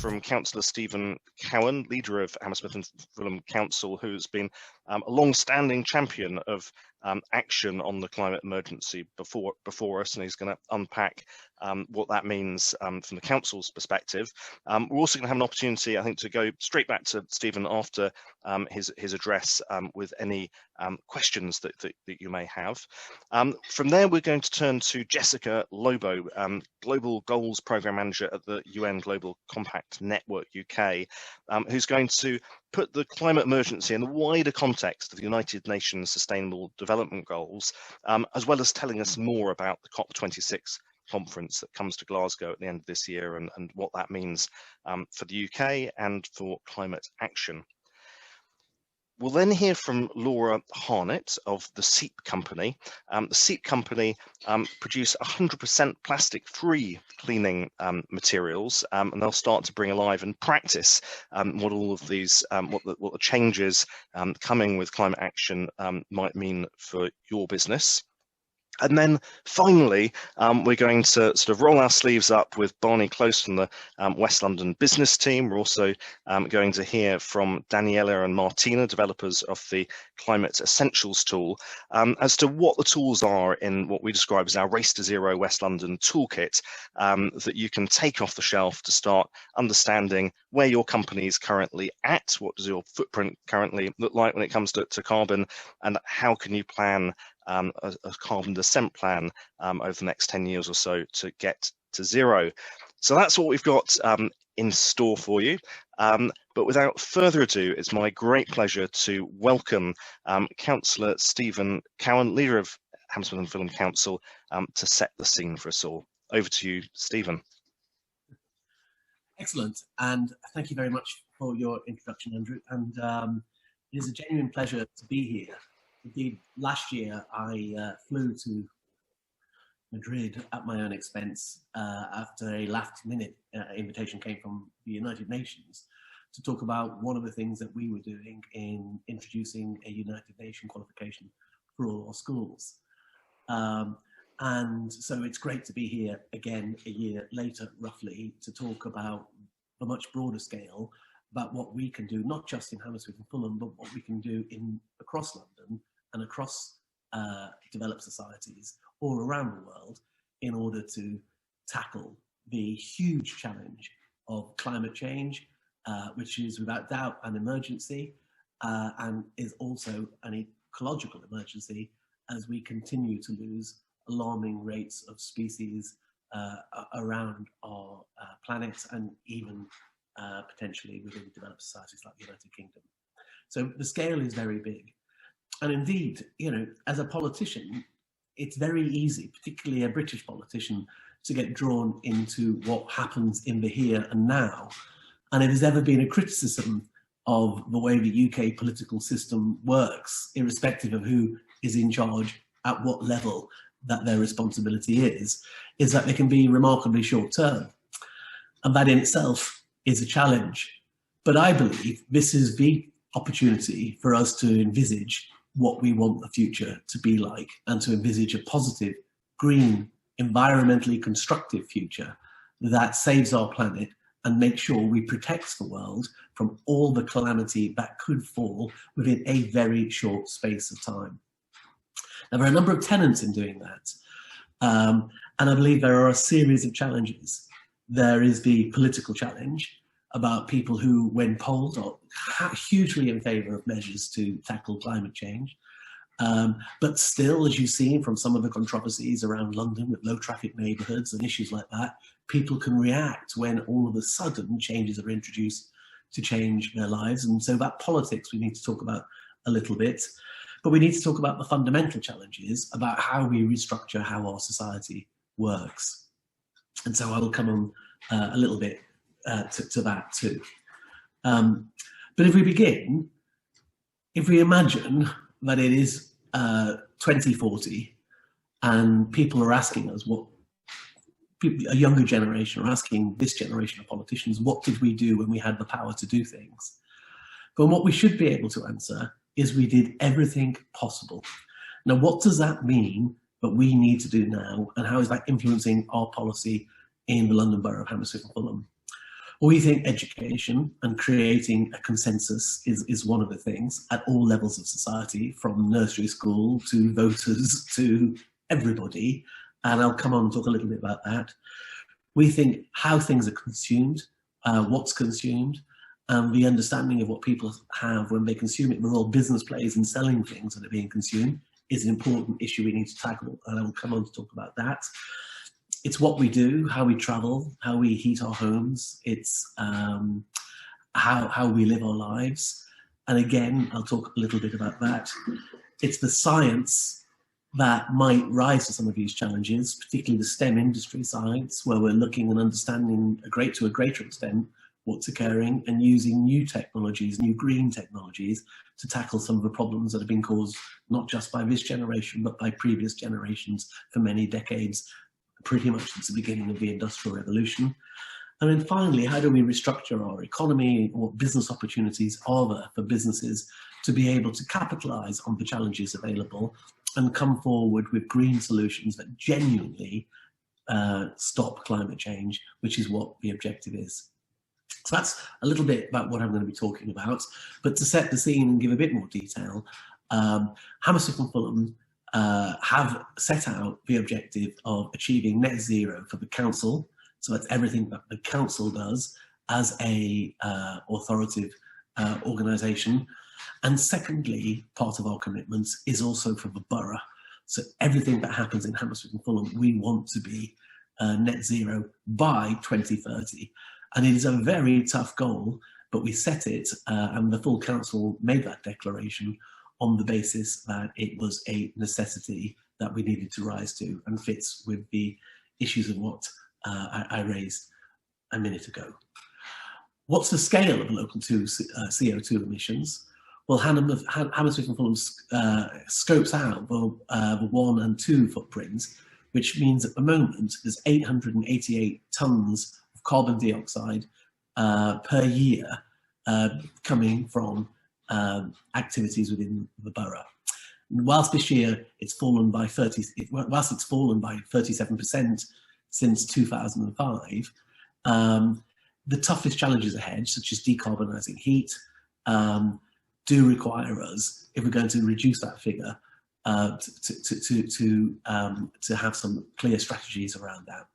from Councillor Stephen Cowan, leader of Hammersmith and Fulham Council, who's been a long-standing champion of action on the climate emergency before us, and he's going to unpack what that means from the council's perspective. We're also going to have an opportunity, I think, to go straight back to Stephen after his address with any questions that you may have. From there, we're going to turn to Jessica Lobo, Global Goals Programme Manager at the UN Global Compact Network UK, who's going to put the climate emergency in the wider context of the United Nations Sustainable Development Goals, as well as telling us more about the COP26 conference that comes to Glasgow at the end of this year and what that means for the UK and for climate action. We'll then hear from Laura Harnet of the Seep company. The Seep company produce 100% plastic-free cleaning materials, and they'll start to bring alive and practice what all of these, what the changes coming with climate action might mean for your business. And then finally, we're going to sort of roll our sleeves up with Barney Close from the West London Business team. We're also going to hear from Daniela and Martina, developers of the Climate Essentials tool, as to what the tools are in what we describe as our Race to Zero West London toolkit that you can take off the shelf to start understanding where your company is currently at, what does your footprint currently look like when it comes to carbon, and how can you plan a carbon descent plan over the next 10 years or so to get to zero. So that's what we've got in store for you. But without further ado, it's my great pleasure to welcome Councillor Stephen Cowan, leader of Hammersmith and Fulham Council, to set the scene for us all. Over to you, Stephen. Excellent, and thank you very much for your introduction, Andrew. And it is a genuine pleasure to be here. Indeed, last year I flew to Madrid at my own expense after a last-minute invitation came from the United Nations to talk about one of the things that we were doing in introducing a United Nations qualification for all our schools. And so it's great to be here again a year later, roughly, to talk about a much broader scale about what we can do, not just in Hammersmith and Fulham, but what we can do across London and across developed societies all around the world in order to tackle the huge challenge of climate change, which is without doubt an emergency and is also an ecological emergency as we continue to lose alarming rates of species around our planet and even potentially within developed societies like the United Kingdom. So the scale is very big. And indeed, you know, as a politician, it's very easy, particularly a British politician, to get drawn into what happens in the here and now. And if there's ever been a criticism of the way the UK political system works, irrespective of who is in charge at what level that their responsibility is that they can be remarkably short term. And that in itself is a challenge. But I believe this is the opportunity for us to envisage what we want the future to be like and to envisage a positive, green, environmentally constructive future that saves our planet and makes sure we protect the world from all the calamity that could fall within a very short space of time. Now, there are a number of tenets in doing that. And I believe there are a series of challenges. There is the political challenge about people who, when polled, are hugely in favour of measures to tackle climate change. But still, as you've seen from some of the controversies around London with low traffic neighbourhoods and issues like that, people can react when all of a sudden changes are introduced to change their lives. And so that politics we need to talk about a little bit. But we need to talk about the fundamental challenges about how we restructure how our society works. And so I will come on a little bit to that too. But if we begin, if we imagine that it is 2040 and people are asking us a younger generation are asking this generation of politicians, what did we do when we had the power to do things? But what we should be able to answer is we did everything possible. Now, what does that mean that we need to do now, and how is that influencing our policy in the London Borough of Hammersmith and Fulham? We think education and creating a consensus is one of the things at all levels of society, from nursery school to voters to everybody. And I'll come on and talk a little bit about that. We think how things are consumed, what's consumed, and the understanding of what people have when they consume it. The role business plays in selling things that are being consumed is an important issue we need to tackle, and I will come on to talk about that. It's what we do, how we travel, how we heat our homes. It's how we live our lives. And again, I'll talk a little bit about that. It's the science that might rise to some of these challenges, particularly the STEM industry sides, where we're looking and understanding to a greater extent what's occurring and using new technologies, new green technologies, to tackle some of the problems that have been caused not just by this generation, but by previous generations for many decades, pretty much since the beginning of the Industrial Revolution. And then finally, how do we restructure our economy? What business opportunities are there for businesses to be able to capitalize on the challenges available and come forward with green solutions that genuinely stop climate change, which is what the objective is. So that's a little bit about what I'm going to be talking about. But to set the scene and give a bit more detail, Hammersmith and Fulham have set out the objective of achieving net zero for the council. So that's everything that the council does as a authoritative organisation. And secondly, part of our commitments is also for the borough. So everything that happens in Hammersmith and Fulham, we want to be net zero by 2030. And it is a very tough goal, but we set it, and the full council made that declaration on the basis that it was a necessity that we needed to rise to, and fits with the issues of what I raised a minute ago. What's the scale of local CO2 emissions? Well, Hammersmith and Fulham scopes out the 1 and 2 footprints, which means at the moment there's 888 tonnes of carbon dioxide per year coming from activities within the borough. Whilst this year it's fallen by 37% since 2005, the toughest challenges ahead, such as decarbonising heat, do require us, if we're going to reduce that figure, to have some clear strategies around that.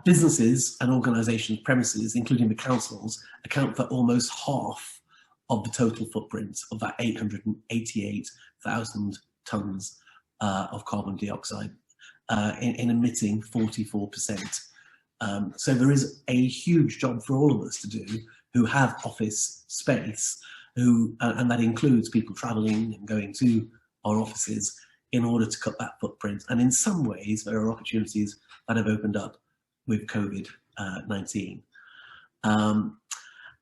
Businesses and organisations' premises, including the councils, account for almost half of the total footprint of that 888,000 tonnes of carbon dioxide, in emitting 44%. So there is a huge job for all of us to do who have office space, and that includes people travelling and going to our offices in order to cut that footprint. And in some ways, there are opportunities that have opened up with COVID-19.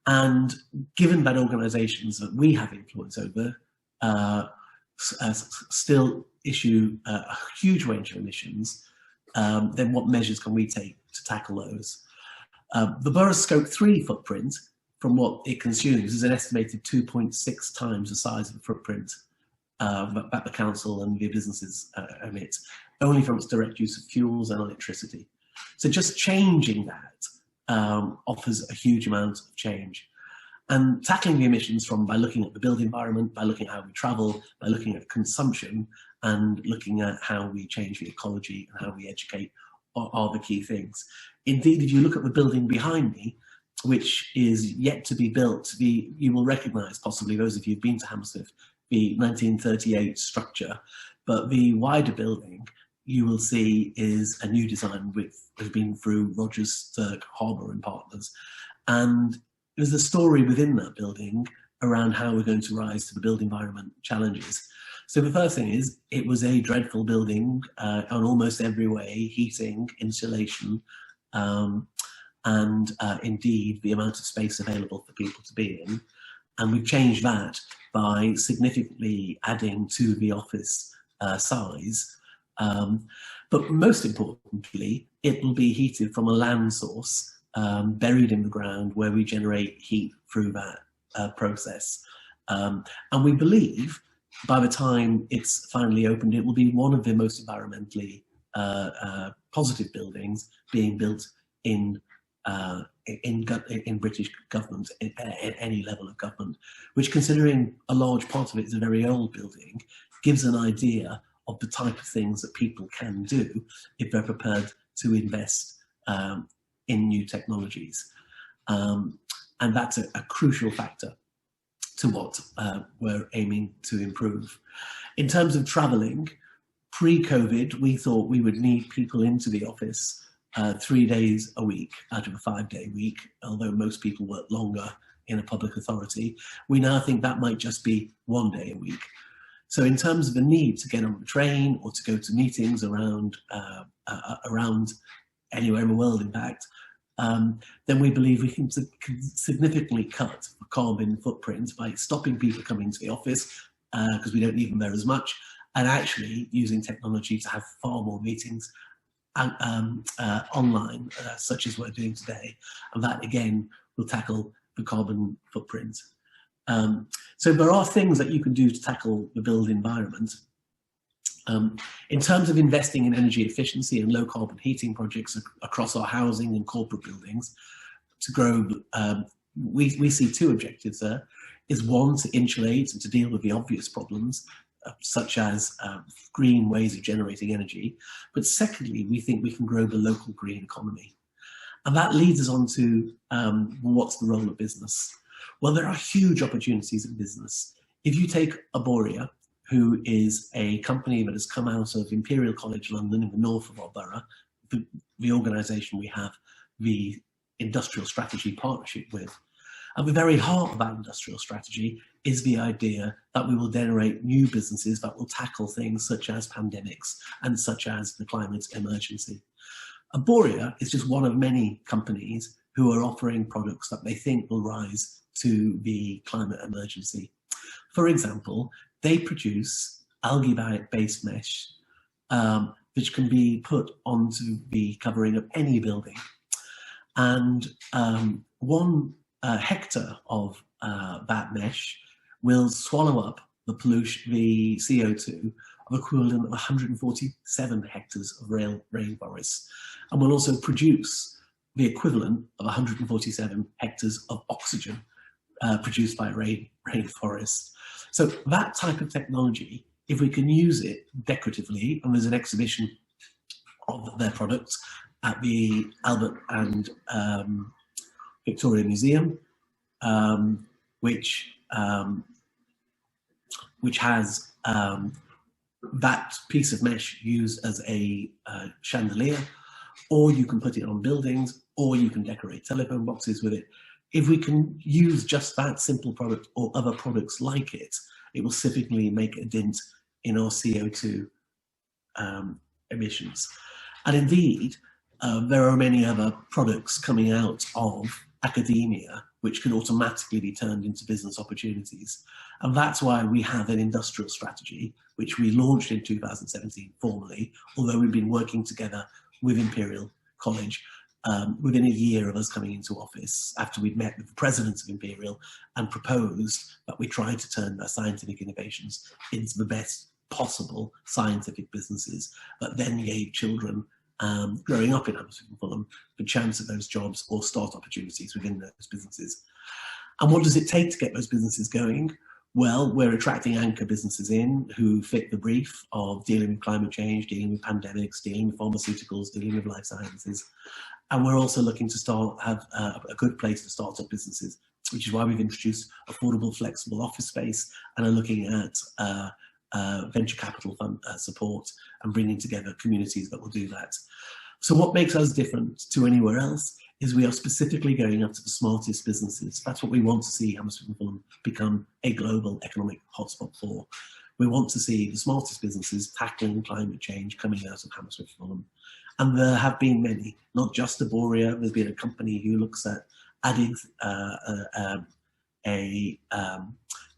And given that organisations that we have influence over still issue a huge range of emissions, then what measures can we take to tackle those? The borough's Scope 3 footprint, from what it consumes, is an estimated 2.6 times the size of the footprint that the council and the businesses emit, only from its direct use of fuels and electricity. So just changing that offers a huge amount of change. And tackling the emissions by looking at the built environment, by looking at how we travel, by looking at consumption, and looking at how we change the ecology and how we educate are the key things. Indeed, if you look at the building behind me, which is yet to be built, you will recognise, possibly those of you who've been to Hammersmith, the 1938 structure, but the wider building you will see is a new design which has been through Rogers, Stirk, Harbour and Partners. And there's a story within that building around how we're going to rise to the built environment challenges. So the first thing is, it was a dreadful building on almost every way: heating, insulation, and indeed the amount of space available for people to be in. And we've changed that by significantly adding to the office size. But most importantly, it will be heated from a land source buried in the ground, where we generate heat through that process. And we believe by the time it's finally opened, it will be one of the most environmentally positive buildings being built in in British government, at any level of government, which, considering a large part of it is a very old building, gives an idea of the type of things that people can do if they're prepared to invest in new technologies. And that's a crucial factor to what we're aiming to improve. In terms of travelling, pre-COVID, we thought we would need people into the office 3 days a week out of a 5-day week, although most people work longer in a public authority. We now think that might just be 1 day a week. So in terms of the need to get on the train or to go to meetings around anywhere in the world, in fact, then we believe we can significantly cut the carbon footprint by stopping people coming to the office because we don't need them there as much, and actually using technology to have far more meetings online, such as we're doing today. And that, again, will tackle the carbon footprint. So there are things that you can do to tackle the built environment. In terms of investing in energy efficiency and low carbon heating projects across our housing and corporate buildings to grow, we see two objectives there. Is one, to insulate and to deal with the obvious problems, such as green ways of generating energy. But secondly, we think we can grow the local green economy. And that leads us on to what's the role of business? Well, there are huge opportunities in business. If you take Arboria, who is a company that has come out of Imperial College London in the north of our borough, the organisation we have the industrial strategy partnership with. At the very heart of that industrial strategy is the idea that we will generate new businesses that will tackle things such as pandemics and such as the climate emergency. Arboria is just one of many companies who are offering products that they think will rise to the climate emergency. For example, they produce algae-based mesh, which can be put onto the covering of any building. And 1 hectare of that mesh will swallow up the pollution, the CO2, of equivalent of 147 hectares of rainforests, and will also produce the equivalent of 147 hectares of oxygen produced by rainforests. So that type of technology, if we can use it decoratively, and there's an exhibition of their products at the Albert and Victoria Museum, which has that piece of mesh used as a chandelier, or you can put it on buildings, or you can decorate telephone boxes with it. If we can use just that simple product or other products like it, it will significantly make a dent in our CO2 emissions. And indeed, there are many other products coming out of academia which can automatically be turned into business opportunities. And that's why we have an industrial strategy, which we launched in 2017 formally, although we've been working together with Imperial College within a year of us coming into office, after we'd met with the president of Imperial and proposed that we try to turn their scientific innovations into the best possible scientific businesses that then gave children growing up in Hammersmith and Fulham the chance of those jobs or start opportunities within those businesses. And what does it take to get those businesses going? Well, we're attracting anchor businesses in who fit the brief of dealing with climate change, dealing with pandemics, dealing with pharmaceuticals, dealing with life sciences. And we're also looking to have a good place to start up businesses, which is why we've introduced affordable, flexible office space and are looking at venture capital fund support and bringing together communities that will do that. So what makes us different to anywhere else is we are specifically going after the smartest businesses. That's what we want to see Hammersmith and Fulham become a global economic hotspot for. We want to see the smartest businesses tackling climate change coming out of Hammersmith and Fulham. And there have been many, not just Arboria. There's been a company who looks at adding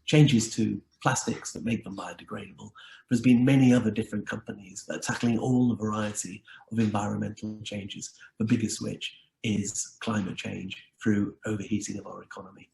changes to plastics that make them biodegradable. There's been many other different companies that are tackling all the variety of environmental changes, the biggest which is climate change through overheating of our economy.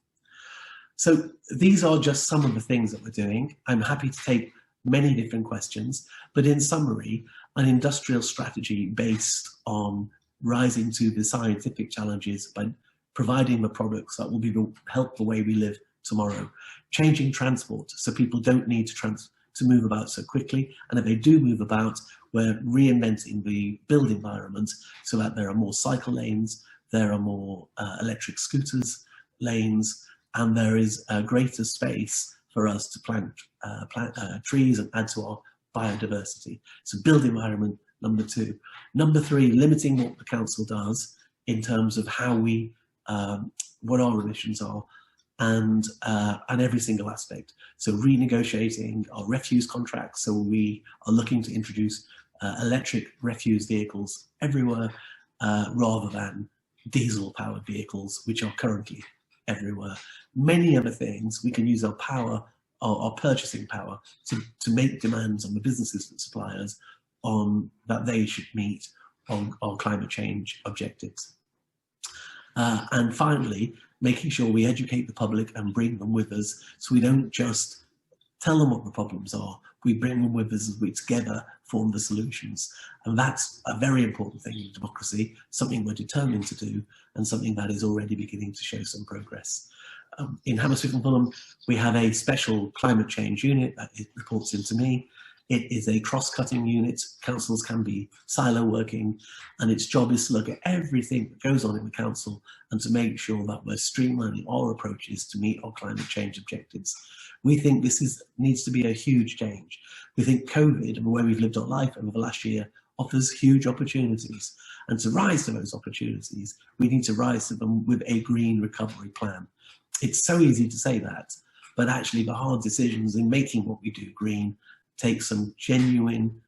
So these are just some of the things that we're doing. I'm happy to take many different questions, but in summary, an industrial strategy based on rising to the scientific challenges by providing the products that will help the way we live tomorrow. Changing transport so people don't need to move about so quickly, and if they do move about, we're reinventing the build environment so that there are more cycle lanes, there are more electric scooters lanes, and there is a greater space for us to plant trees and add to our biodiversity. So build environment, number 2. Number 3, limiting what the council does in terms of how we, what our emissions are, and every single aspect. So renegotiating our refuse contracts. So we are looking to introduce electric refuse vehicles everywhere, rather than diesel-powered vehicles, which are currently everywhere. Many other things, we can use our power, our purchasing power, to make demands on the businesses and suppliers on that they should meet on climate change objectives. And finally, making sure we educate the public and bring them with us, so we don't just tell them what the problems are, we bring them with us as we together form the solutions. And that's a very important thing in democracy, something we're determined to do, and something that is already beginning to show some progress. In Hammersmith and Fulham, we have a special climate change unit that reports into me. It is a cross-cutting unit. Councils can be silo working, and its job is to look at everything that goes on in the council and to make sure that we're streamlining our approaches to meet our climate change objectives. We think this needs to be a huge change. We think COVID and the way we've lived our life over the last year offers huge opportunities. And to rise to those opportunities, we need to rise to them with a green recovery plan. It's so easy to say that, but actually the hard decisions in making what we do green take some genuine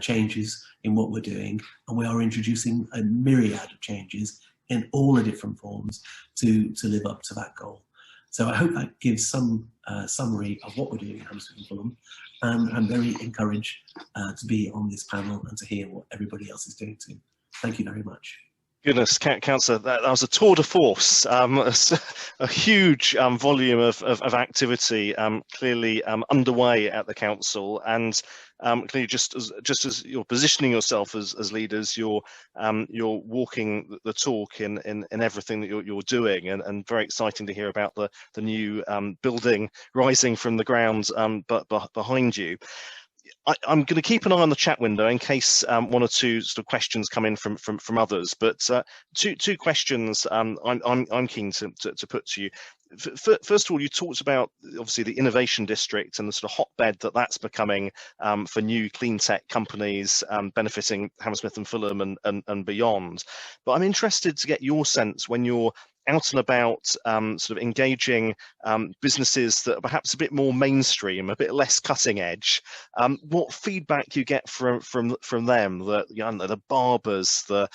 changes in what we're doing, and we are introducing a myriad of changes in all the different forms to live up to that goal. So I hope that gives some summary of what we're doing in Hammersmith and Fulham, and I'm very encouraged to be on this panel and to hear what everybody else is doing too. Thank you very much. Goodness, Councillor, that was a tour de force, a huge volume of activity clearly underway at the council, and clearly just as you're positioning yourself as leaders, you're walking the talk in everything that you're doing, and very exciting to hear about the new building rising from the ground but behind you. I'm going to keep an eye on the chat window in case one or two sort of questions come in from others. But two questions I'm keen to put to you. First of all, you talked about obviously the innovation district and the sort of hotbed that's becoming for new clean tech companies benefiting Hammersmith and Fulham and beyond. But I'm interested to get your sense when you're out and about, sort of engaging businesses that are perhaps a bit more mainstream, a bit less cutting edge. What feedback you get from them? The barbers, the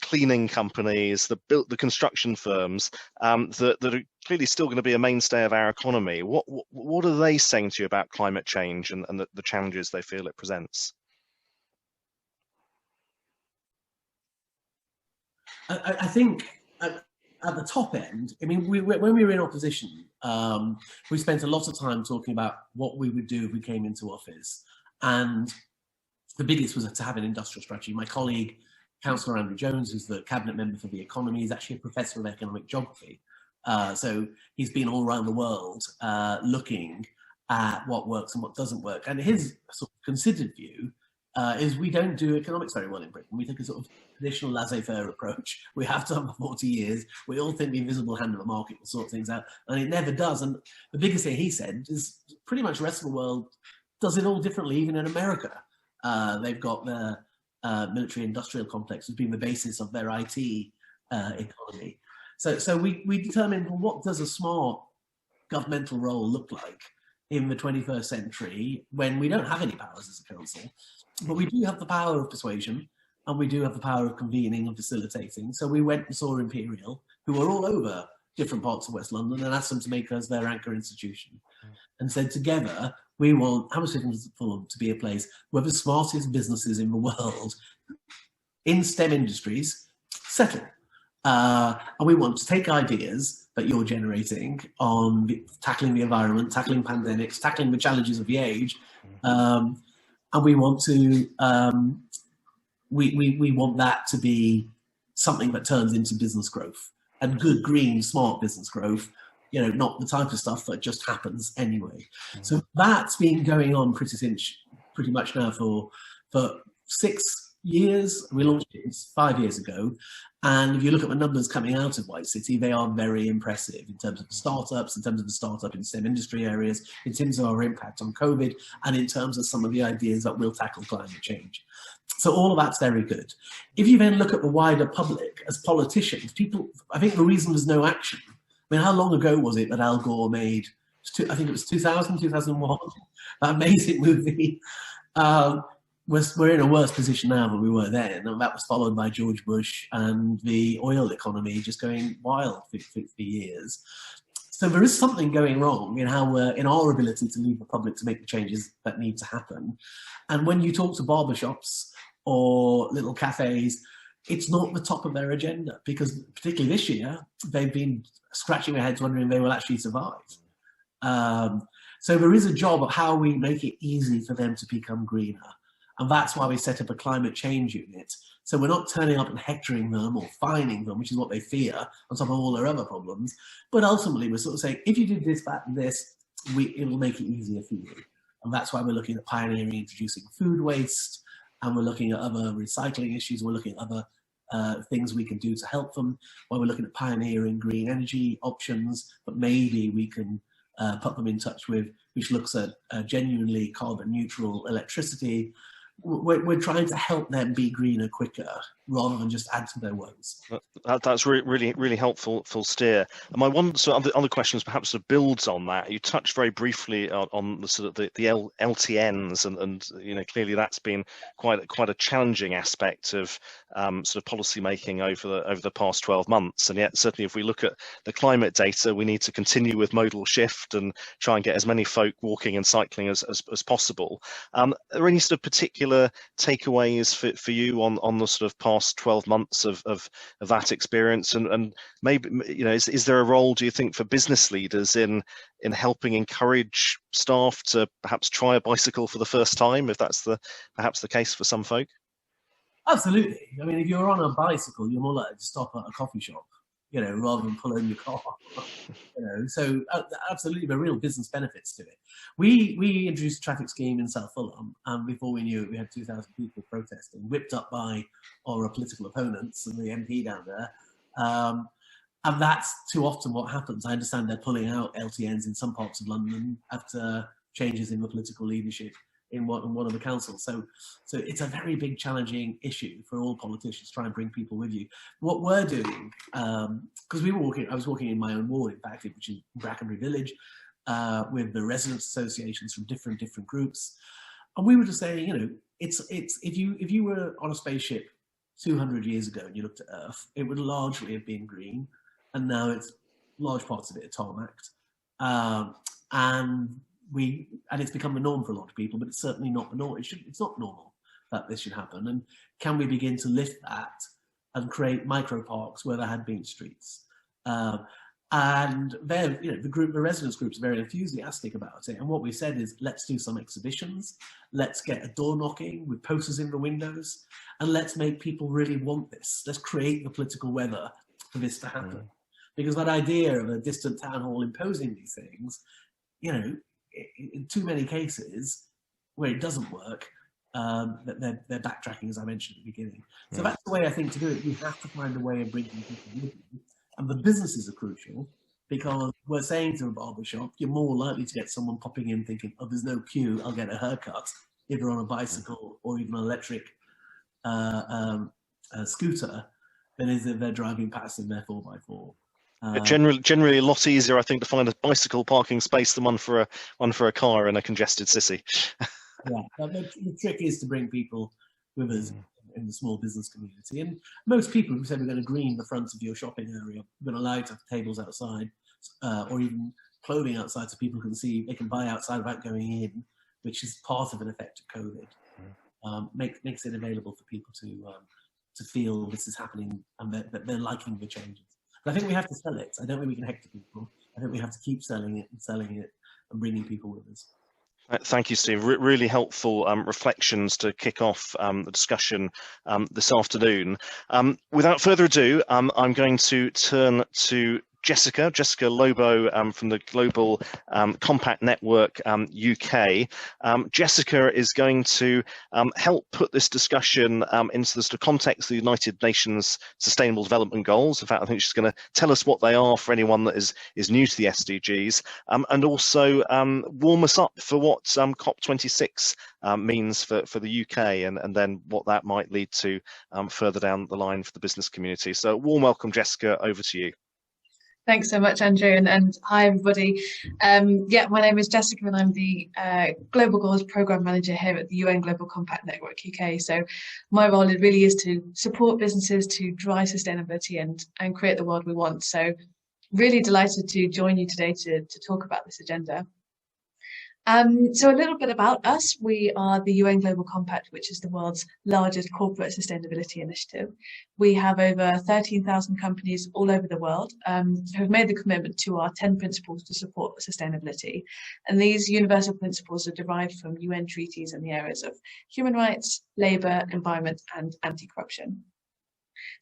cleaning companies, the construction firms that are clearly still going to be a mainstay of our economy. What are they saying to you about climate change and the challenges they feel it presents? I think at the top end, I mean, when we were in opposition, we spent a lot of time talking about what we would do if we came into office. And the biggest was to have an industrial strategy. My colleague, Councillor Andrew Jones, who's the cabinet member for the economy, is actually a professor of economic geography. So he's been all around the world looking at what works and what doesn't work. And his sort of considered view is we don't do economics very well in Britain. We take a sort of traditional laissez-faire approach. We have done for 40 years. We all think the invisible hand of the market will sort things out, and it never does. And the biggest thing he said is pretty much the rest of the world does it all differently, even in America. They've got their military industrial complex as being the basis of their IT economy. So we determined, well, what does a smart governmental role look like in the 21st century when we don't have any powers as a council, but we do have the power of persuasion, and we do have the power of convening and facilitating. So we went and saw Imperial, who were all over different parts of West London, and asked them to make us their anchor institution, and said, together, we want Hammersmith and Fulham to be a place where the smartest businesses in the world in STEM industries settle. And we want to take ideas that you're generating on tackling the environment, tackling pandemics, tackling the challenges of the age, and we want to we want that to be something that turns into business growth, and good, green, smart business growth, not the type of stuff that just happens anyway. So that's been going on pretty much now for 6 years. We launched it 5 years ago. And if you look at the numbers coming out of White City, they are very impressive in terms of the startups, in terms of the startup in STEM industry areas, in terms of our impact on COVID, and in terms of some of the ideas that will tackle climate change. So all of that's very good. If you then look at the wider public as politicians, I think the reason there's no action, I mean, how long ago was it that Al Gore made, I think it was 2000, 2001, that amazing movie? We're in a worse position now than we were then, and that was followed by George Bush and the oil economy just going wild for years. So there is something going wrong in in our ability to lead the public to make the changes that need to happen. And when you talk to barbershops or little cafes, it's not the top of their agenda, because particularly this year, they've been scratching their heads wondering if they will actually survive. So there is a job of how we make it easy for them to become greener. And that's why we set up a climate change unit. So we're not turning up and hectoring them or fining them, which is what they fear, on top of all their other problems. But ultimately, we're sort of saying, if you did this, that, and this, it will make it easier for you. And that's why we're looking at pioneering introducing food waste, and we're looking at other recycling issues. We're looking at other things we can do to help them. While we're looking at pioneering green energy options, but maybe we can put them in touch with, which looks at genuinely carbon neutral electricity. We're trying to help them be greener quicker, rather than just add to their woes. That's really helpful steer. And my one sort of other questions perhaps sort of builds on that. You touched very briefly on the sort of the LTNs, and clearly that's been quite a challenging aspect of sort of policy making over the past 12 months. And yet certainly if we look at the climate data, we need to continue with modal shift and try and get as many folk walking and cycling as possible. Are there any sort of particular takeaways for you on the sort of past 12 months of that experience, and maybe is there a role, do you think, for business leaders in helping encourage staff to perhaps try a bicycle for the first time, if that's perhaps the case for some folk? Absolutely. I mean, if you're on a bicycle, you're more likely to stop at a coffee shop, rather than pull in your car. So absolutely, there are real business benefits to it. We introduced a traffic scheme in South Fulham, and before we knew it, we had 2,000 people protesting, whipped up by our political opponents and the MP down there. And that's too often what happens. I understand they're pulling out LTNs in some parts of London after changes in the political leadership in one of the councils. So it's a very big challenging issue for all politicians to try and bring people with you. What we're doing, because I was walking in my own ward, in fact, which is Brackenbury Village, with the residents associations from different groups, and we were just saying, it's if you were on a spaceship 200 years ago and you looked at Earth, it would largely have been green, and now it's large parts of it are tarmacked, and it's become the norm for a lot of people, but it's certainly not the norm. It's not normal that this should happen. And can we begin to lift that and create micro parks where there had been streets? And then, the residents groups are very enthusiastic about it. And what we said is, let's do some exhibitions, let's get a door knocking with posters in the windows, and let's make people really want this. Let's create the political weather for this to happen. Because that idea of a distant town hall imposing these things, in too many cases where it doesn't work, that they're backtracking, as I mentioned at the beginning. So that's the way I think to do it. We have to find a way of bringing people with you. And the businesses are crucial, because we're saying to a barbershop, you're more likely to get someone popping in thinking, oh, there's no queue, I'll get a haircut, if they're on a bicycle or even an electric scooter, than is if they're driving past in their 4x4. Generally a lot easier, I think, to find a bicycle parking space than one for a car in a congested city. Yeah, the trick is to bring people with us in the small business community. And most people who say we're going to green the front of your shopping area, we're going to allow you to have tables outside, or even clothing outside, so people can see, they can buy outside without going in, which is part of an effect of COVID. Makes it available for people to feel this is happening and that they're liking the changes. But I think we have to sell it. I don't think we can hector people. I think we have to keep selling it and bringing people with us. Thank you, Steve. Really helpful reflections to kick off the discussion this afternoon. Without further ado, I'm going to turn to Jessica Lobo from the Global Compact Network UK. Jessica is going to help put this discussion into the sort of context of the United Nations Sustainable Development Goals. In fact, I think she's going to tell us what they are for anyone that is new to the SDGs, and also warm us up for what COP26 means for the UK, and then what that might lead to further down the line for the business community. So warm welcome, Jessica, over to you. Thanks so much, Andrew, and hi everybody. My name is Jessica and I'm the Global Goals Programme Manager here at the UN Global Compact Network UK. So my role really is to support businesses to drive sustainability and create the world we want. So really delighted to join you today to talk about this agenda. So a little bit about us. We are the UN Global Compact, which is the world's largest corporate sustainability initiative. We have over 13,000 companies all over the world who have made the commitment to our 10 principles to support sustainability. And these universal principles are derived from UN treaties in the areas of human rights, labour, environment and anti-corruption.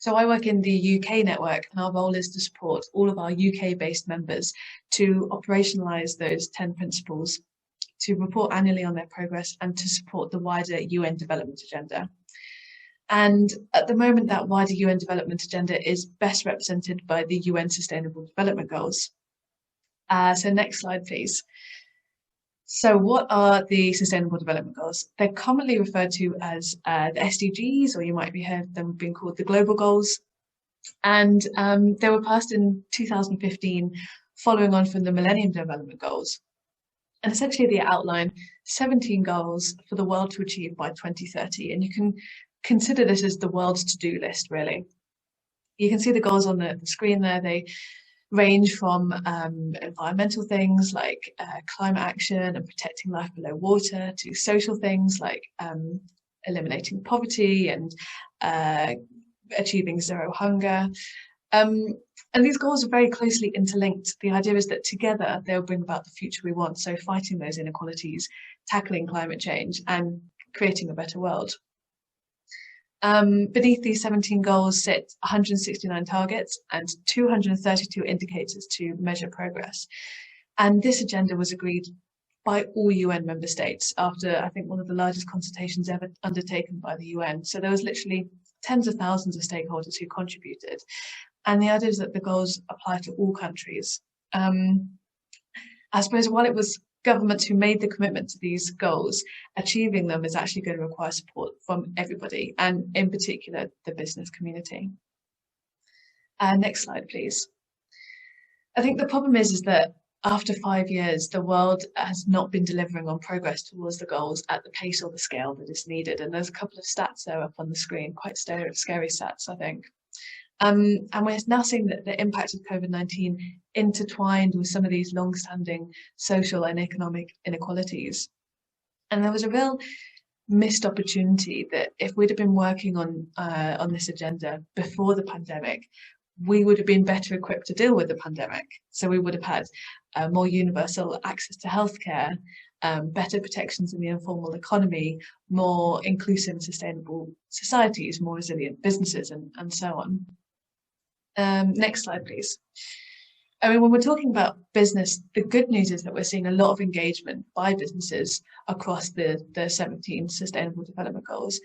So I work in the UK network, and our role is to support all of our UK-based members to operationalise those 10 principles, to report annually on their progress, and to support the wider UN development agenda. And at the moment, that wider UN development agenda is best represented by the UN Sustainable Development Goals. So next slide, please. So what are the Sustainable Development Goals? They're commonly referred to as the SDGs, or you might be heard them being called the Global Goals. And they were passed in 2015, following on from the Millennium Development Goals. And essentially they outline 17 goals for the world to achieve by 2030. And you can consider this as the world's to-do list, really. You can see the goals on the screen there. They range from environmental things like climate action and protecting life below water, to social things like eliminating poverty and achieving zero hunger. And these goals are very closely interlinked. The idea is that together they'll bring about the future we want. So fighting those inequalities, tackling climate change and creating a better world. Beneath these 17 goals sit 169 targets and 232 indicators to measure progress. And this agenda was agreed by all UN member states after, I think, one of the largest consultations ever undertaken by the UN. So there was literally tens of thousands of stakeholders who contributed. And the idea is that the goals apply to all countries. I suppose while it was governments who made the commitment to these goals, achieving them is actually going to require support from everybody, and in particular, the business community. Next slide, please. I think the problem is that after 5 years, the world has not been delivering on progress towards the goals at the pace or the scale that is needed. And there's a couple of stats there up on the screen, quite scary stats, I think. And we're now seeing that the impact of COVID-19 intertwined with some of these long-standing social and economic inequalities. And there was a real missed opportunity that if we'd have been working on this agenda before the pandemic, we would have been better equipped to deal with the pandemic. So we would have had more universal access to healthcare, better protections in the informal economy, more inclusive and sustainable societies, more resilient businesses, and so on. Next slide, please. I mean, when we're talking about business, the good news is that we're seeing a lot of engagement by businesses across the 17 Sustainable Development Goals.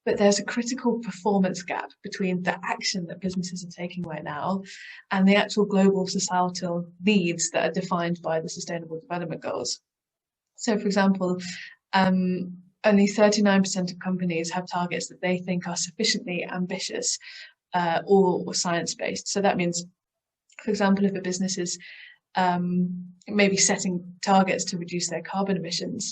But there's a critical performance gap between the action that businesses are taking right now and the actual global societal needs that are defined by the Sustainable Development Goals. So, for example, only 39% of companies have targets that they think are sufficiently ambitious or science-based. So that means, for example, if a business is maybe setting targets to reduce their carbon emissions,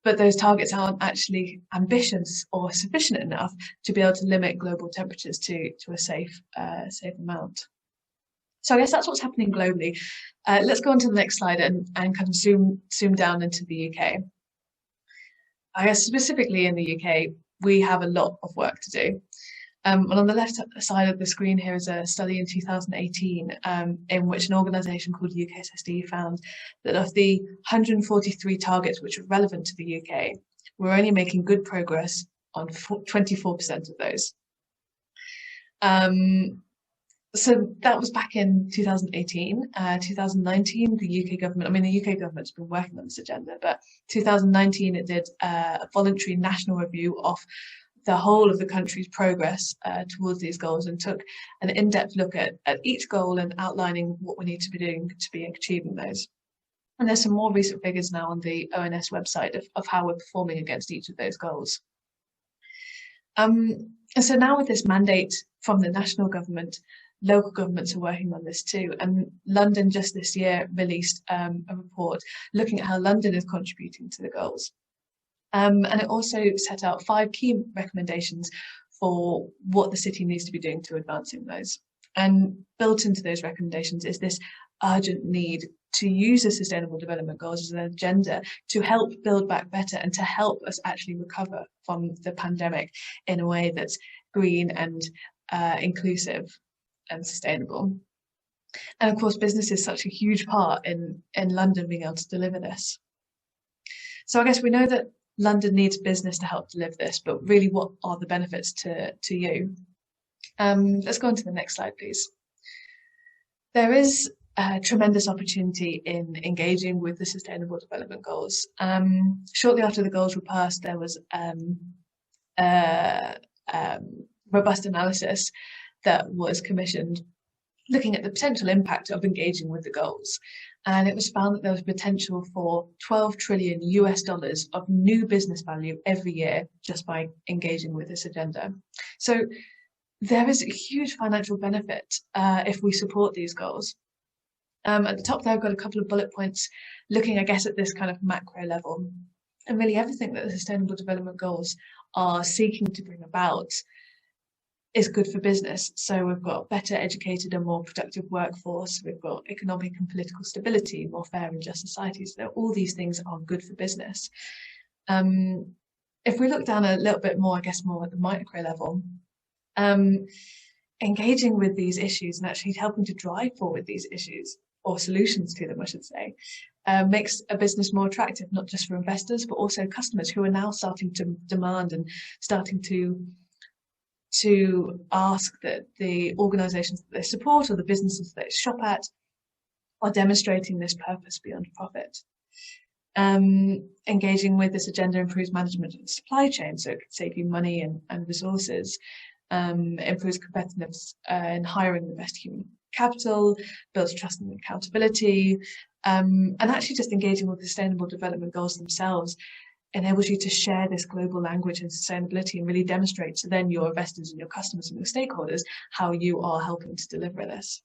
but those targets aren't actually ambitious or sufficient enough to be able to limit global temperatures to a safe amount. So I guess that's what's happening globally. Let's go on to the next slide and kind of zoom down into the UK. I guess specifically in the UK, we have a lot of work to do. And on the left side of the screen here is a study in 2018 in which an organisation called UKSSD found that of the 143 targets which were relevant to the UK, we're only making good progress on 24% of those. So that was back in 2018. 2019, the UK government's been working on this agenda, but 2019 it did a voluntary national review of the whole of the country's progress towards these goals, and took an in-depth look at each goal and outlining what we need to be doing to be achieving those. And there's some more recent figures now on the ONS website of how we're performing against each of those goals. And so now with this mandate from the national government, local governments are working on this too. And London just this year released a report looking at how London is contributing to the goals. And it also set out 5 key recommendations for what the city needs to be doing to advancing those. And built into those recommendations is this urgent need to use the Sustainable Development Goals as an agenda to help build back better and to help us actually recover from the pandemic in a way that's green and inclusive and sustainable. And of course, business is such a huge part in London being able to deliver this. So I guess we know that London needs business to help deliver this, but really what are the benefits to you? Let's go on to the next slide, please. There is a tremendous opportunity in engaging with the Sustainable Development Goals. Shortly after the goals were passed, there was robust analysis that was commissioned looking at the potential impact of engaging with the goals. And it was found that there was potential for $12 trillion of new business value every year just by engaging with this agenda. So there is a huge financial benefit if we support these goals. At the top there, I've got a couple of bullet points looking, I guess, at this kind of macro level. And really everything that the Sustainable Development Goals are seeking to bring about is good for business. So we've got better educated and more productive workforce. We've got economic and political stability, more fair and just societies. So all these things are good for business. If we look down a little bit more, I guess more at the micro level, engaging with these issues and actually helping to drive forward these issues, or solutions to them, I should say, makes a business more attractive, not just for investors, but also customers who are now starting to demand and starting to ask that the organisations that they support or the businesses that they shop at are demonstrating this purpose beyond profit. Engaging with this agenda improves management of the supply chain, so it could save you money and resources, improves competitiveness in hiring the best human capital, builds trust and accountability, and actually just engaging with the Sustainable Development Goals themselves enables you to share this global language and sustainability and really demonstrate to then your investors and your customers and your stakeholders how you are helping to deliver this.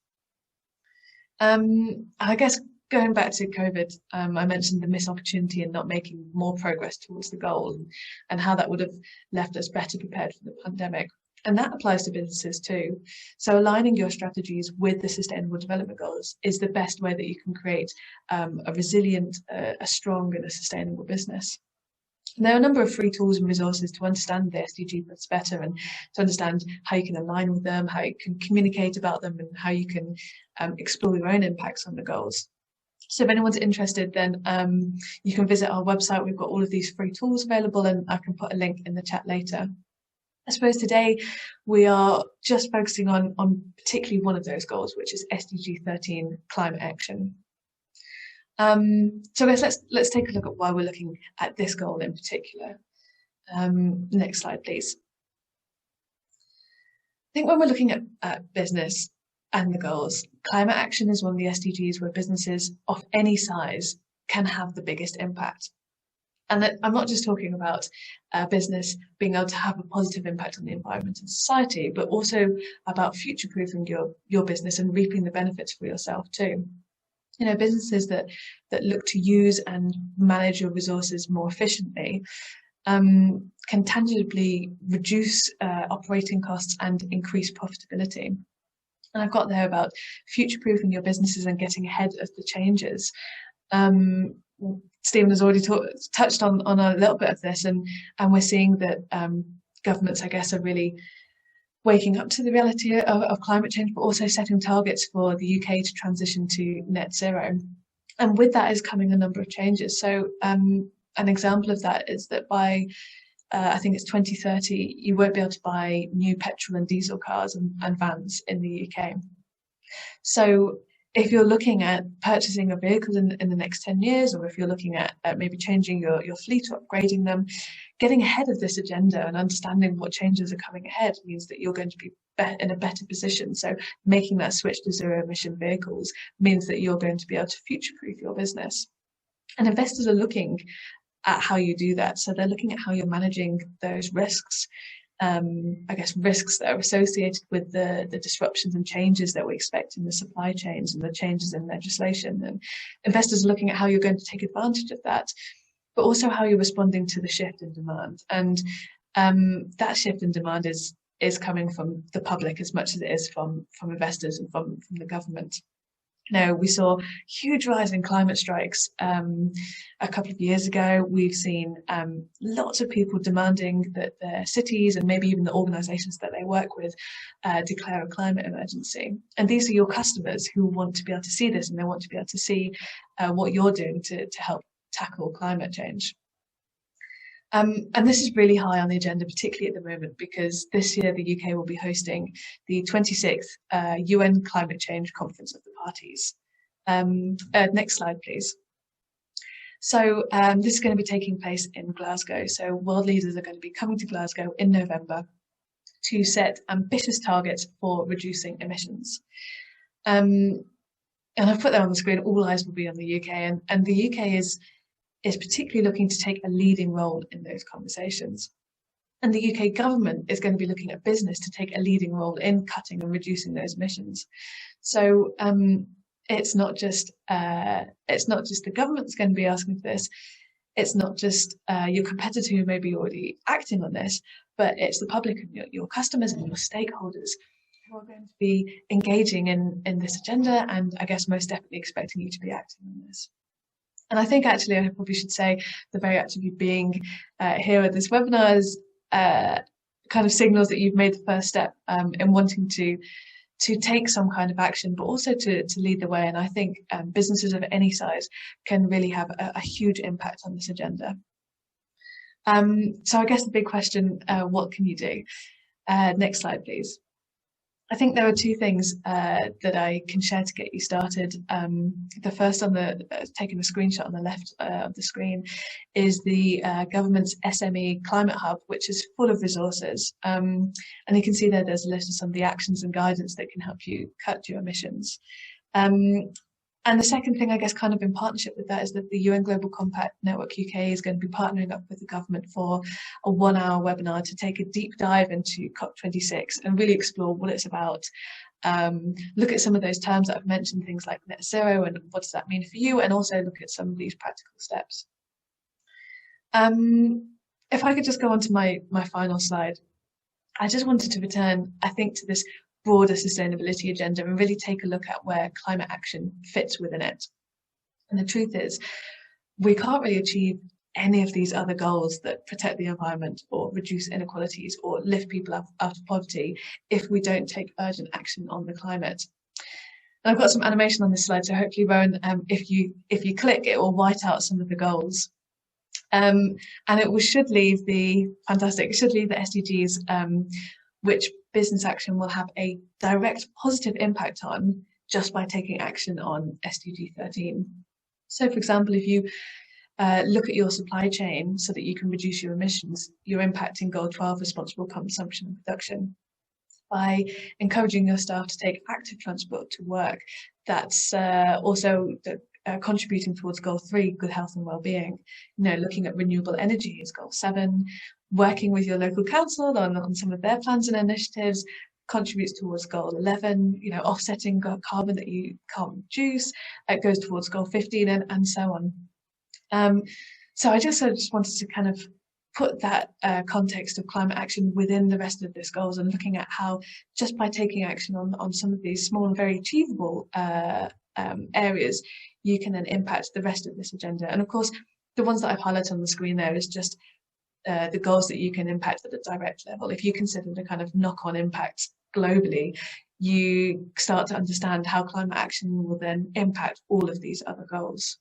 I guess going back to COVID, I mentioned the missed opportunity in not making more progress towards the goal and how that would have left us better prepared for the pandemic. And that applies to businesses too. So aligning your strategies with the Sustainable Development Goals is the best way that you can create a resilient, a strong and a sustainable business. And there are a number of free tools and resources to understand the SDGs better and to understand how you can align with them, how you can communicate about them, and how you can explore your own impacts on the goals. So if anyone's interested, then you can visit our website. We've got all of these free tools available, and I can put a link in the chat later. I suppose today we are just focusing on particularly one of those goals, which is SDG 13, climate action. So I guess let's take a look at why we're looking at this goal in particular. Next slide, please. I think when we're looking at business and the goals, climate action is one of the SDGs where businesses of any size can have the biggest impact. And that I'm not just talking about business being able to have a positive impact on the environment and society, but also about future-proofing your business and reaping the benefits for yourself too. You know, businesses that look to use and manage your resources more efficiently can tangibly reduce operating costs and increase profitability. And I've got there about future-proofing your businesses and getting ahead of the changes. Stephen has already touched on a little bit of this, and we're seeing that governments, I guess, are really waking up to the reality of climate change, but also setting targets for the UK to transition to net zero. And with that is coming a number of changes. So an example of that is that by I think it's 2030, you won't be able to buy new petrol and diesel cars and vans in the UK. So if you're looking at purchasing a vehicle in the next 10 years, or if you're looking at maybe changing your fleet or upgrading them, getting ahead of this agenda and understanding what changes are coming ahead means that you're going to be in a better position. So making that switch to zero emission vehicles means that you're going to be able to future-proof your business. And investors are looking at how you do that. So they're looking at how you're managing those risks. I guess risks that are associated with the disruptions and changes that we expect in the supply chains and the changes in legislation. And investors are looking at how you're going to take advantage of that, but also how you're responding to the shift in demand. And that shift in demand is coming from the public as much as it is from investors and from the government. Now, we saw huge rise in climate strikes a couple of years ago. We've seen lots of people demanding that their cities and maybe even the organisations that they work with declare a climate emergency. And these are your customers who want to be able to see this, and they want to be able to see what you're doing to help tackle climate change. And this is really high on the agenda, particularly at the moment, because this year the UK will be hosting the 26th UN Climate Change Conference of the Parties. Next slide, please. So this is going to be taking place in Glasgow. So world leaders are going to be coming to Glasgow in November to set ambitious targets for reducing emissions. And I've put that on the screen. All eyes will be on the UK, and the UK is particularly looking to take a leading role in those conversations. And the UK government is going to be looking at business to take a leading role in cutting and reducing those emissions. So it's not just the government that's going to be asking for this. It's not just your competitor who may be already acting on this, but it's the public and your customers and your stakeholders who are going to be engaging in this agenda, and I guess most definitely expecting you to be acting on this. And I think actually I probably should say the very act of you being here at this webinar is kind of signals that you've made the first step in wanting to take some kind of action, but also to lead the way. And I think businesses of any size can really have a huge impact on this agenda. So I guess the big question, what can you do? Next slide, please. I think there are two things that I can share to get you started. The first, taking a screenshot on the left of the screen, is the government's SME Climate Hub, which is full of resources. And you can see there's a list of some of the actions and guidance that can help you cut your emissions. And the second thing, I guess, kind of in partnership with that, is that the UN Global Compact Network UK is going to be partnering up with the government for a 1-hour webinar to take a deep dive into COP26 and really explore what it's about. Look at some of those terms that I've mentioned, things like net zero and what does that mean for you, and also look at some of these practical steps. If I could just go on to my final slide, I just wanted to return, I think, to this broader sustainability agenda and really take a look at where climate action fits within it. And the truth is, we can't really achieve any of these other goals that protect the environment or reduce inequalities or lift people out of poverty if we don't take urgent action on the climate. And I've got some animation on this slide, so hopefully, Rowan, if you click, it will white out some of the goals. And it should leave the SDGs, which business action will have a direct positive impact on just by taking action on SDG 13. So, for example, if you look at your supply chain so that you can reduce your emissions, you're impacting Goal 12, responsible consumption and production. By encouraging your staff to take active transport to work, that's also contributing towards Goal 3, good health and well-being. Looking at renewable energy is Goal 7. Working with your local council on some of their plans and initiatives contributes towards Goal 11. Offsetting carbon that you can't reduce, it goes towards Goal 15, and so on. So I just wanted to kind of put that context of climate action within the rest of this goals, and looking at how just by taking action on some of these small and very achievable areas, you can then impact the rest of this agenda. And of course, the ones that I've highlighted on the screen there is just the goals that you can impact at the direct level, if you consider the kind of knock-on impact globally, you start to understand how climate action will then impact all of these other goals.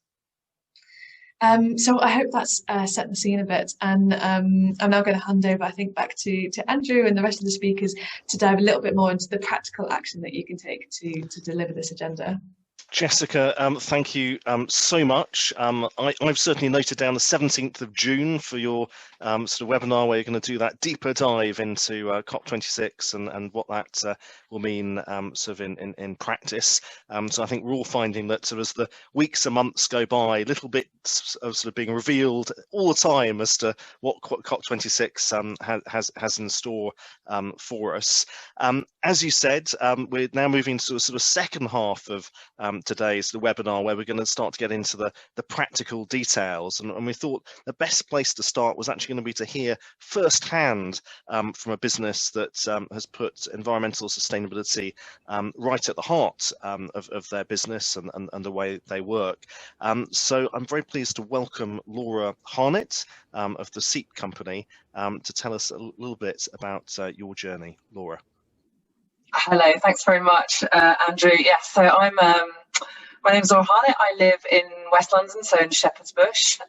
So I hope that's set the scene a bit, and I'm now going to hand over, I think, back to Andrew and the rest of the speakers to dive a little bit more into the practical action that you can take to deliver this agenda. Jessica, thank you so much. I've certainly noted down the 17th of June for your sort of webinar where you're going to do that deeper dive into COP26 and what that will mean sort of in practice. So I think we're all finding that sort of as the weeks and months go by, little bits of sort of being revealed all the time as to what COP26 has in store for us. As you said, we're now moving to a sort of second half of today's the webinar where we're going to start to get into the practical details, and we thought the best place to start was actually going to be to hear firsthand from a business that has put environmental sustainability right at the heart of their business and the way they work. So I'm very pleased to welcome Laura Harnet of the Seep company to tell us a little bit about your journey. Laura. Hello, thanks very much, Andrew. Yes, so my name's Laura Harnet. I live in West London, so in Shepherd's Bush,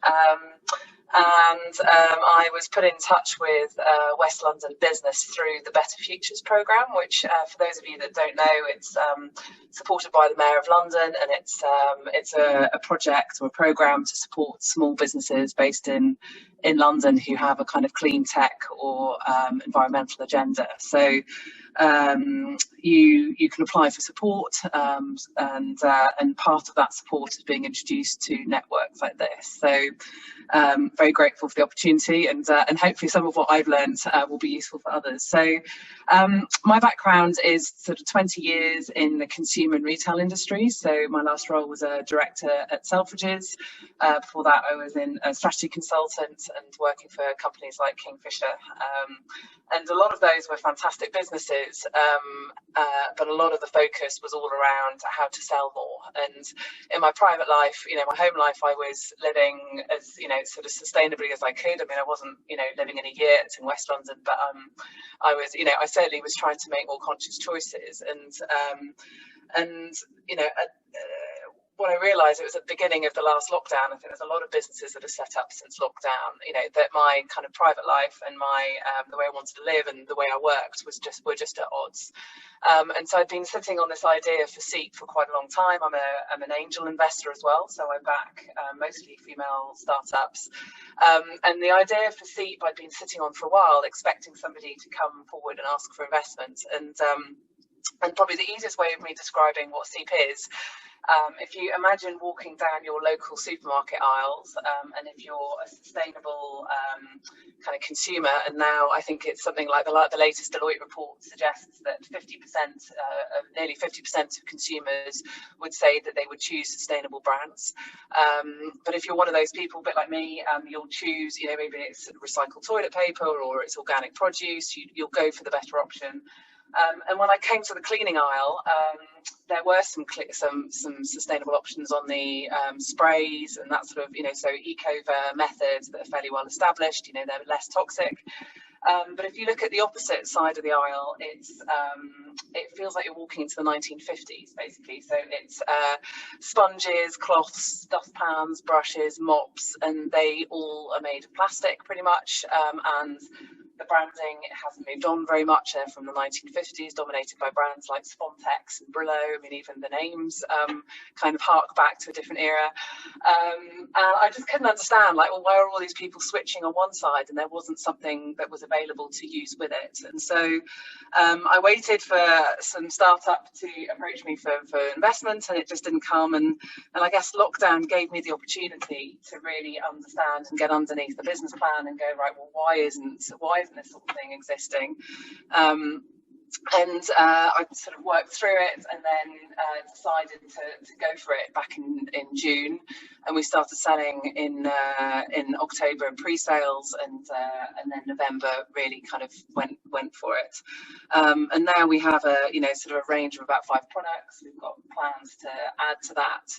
and I was put in touch with West London Business through the Better Futures programme, which, for those of you that don't know, it's supported by the Mayor of London, and it's a project or a programme to support small businesses based in London who have a kind of clean tech or environmental agenda. So you can apply for support, and part of that support is being introduced to networks like this. So very grateful for the opportunity, and hopefully some of what I've learned will be useful for others. So my background is sort of 20 years in the consumer and retail industry. So my last role was a director at Selfridges. Before that, I was in a strategy consultant and working for companies like Kingfisher. And a lot of those were fantastic businesses, but a lot of the focus was all around how to sell more. And in my private life, my home life, I was living as, sort of sustainably as I could. I mean, I wasn't, living in a yurt in West London, but I was, I certainly was trying to make more conscious choices. And what I realised, it was at the beginning of the last lockdown, I think there's a lot of businesses that are set up since lockdown, that my kind of private life and my the way I wanted to live and the way I worked were just at odds. And so I've been sitting on this idea for Seep for quite a long time. I'm an angel investor as well, so I back mostly female startups. And the idea for Seep I'd been sitting on for a while, expecting somebody to come forward and ask for investment. And probably the easiest way of me describing what Seep is, if you imagine walking down your local supermarket aisles, and if you're a sustainable kind of consumer, and now I think it's something like the latest Deloitte report suggests that nearly 50% of consumers would say that they would choose sustainable brands. But if you're one of those people, a bit like me, you'll choose, maybe it's recycled toilet paper or it's organic produce. You'll go for the better option. And when I came to the cleaning aisle, there were some sustainable options on the sprays and that sort of, so eco-ver methods that are fairly well established, they're less toxic. But if you look at the opposite side of the aisle, it feels like you're walking into the 1950s, basically. So it's sponges, cloths, dustpans, brushes, mops, and they all are made of plastic pretty much. And the branding, it hasn't moved on very much. They're from the 1950s, dominated by brands like Spontex and Brillo. I mean, even the names kind of hark back to a different era. And I just couldn't understand, why are all these people switching on one side and there wasn't something that was available to use with it? And so I waited for some startup to approach me for investment, and it just didn't come. And I guess lockdown gave me the opportunity to really understand and get underneath the business plan and go, right, well, why isn't this sort of thing existing? And I sort of worked through it, and then decided to go for it back in June, and we started selling in October in pre-sales, and then November really kind of went for it. And now we have a sort of a range of about 5 products. We've got plans to add to that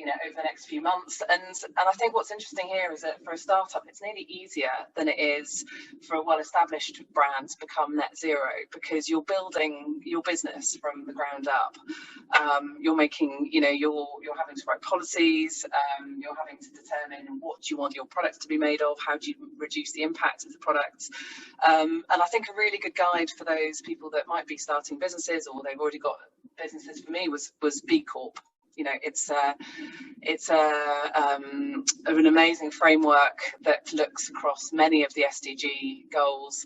over the next few months. And I think what's interesting here is that for a startup, it's nearly easier than it is for a well-established brand to become net zero, because you're building your business from the ground up. You're making, you're having to write policies, you're having to determine what you want your products to be made of, how do you reduce the impact of the products. And I think a really good guide for those people that might be starting businesses or they've already got businesses, for me, was B Corp. It's an amazing framework that looks across many of the SDG goals,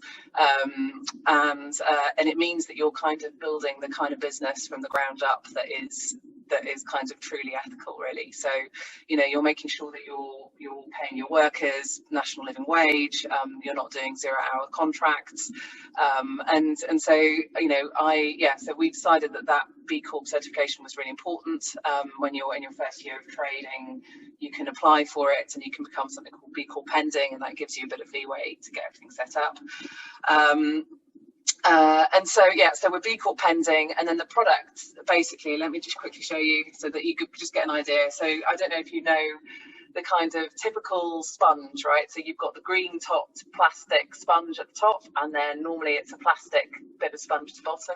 and it means that you're kind of building the kind of business from the ground up that is kind of truly ethical, really. So you're making sure that you're paying your workers national living wage, you're not doing 0-hour contracts, and so so we decided that B Corp certification was really important. When you're in your first year of trading, you can apply for it and you can become something called B Corp pending, and that gives you a bit of leeway to get everything set up. And so we're B Corp pending, and then the product, basically, let me just quickly show you so that you could just get an idea. So I don't know if you know the kind of typical sponge, right? So you've got the green topped plastic sponge at the top, and then normally it's a plastic bit of sponge at the bottom.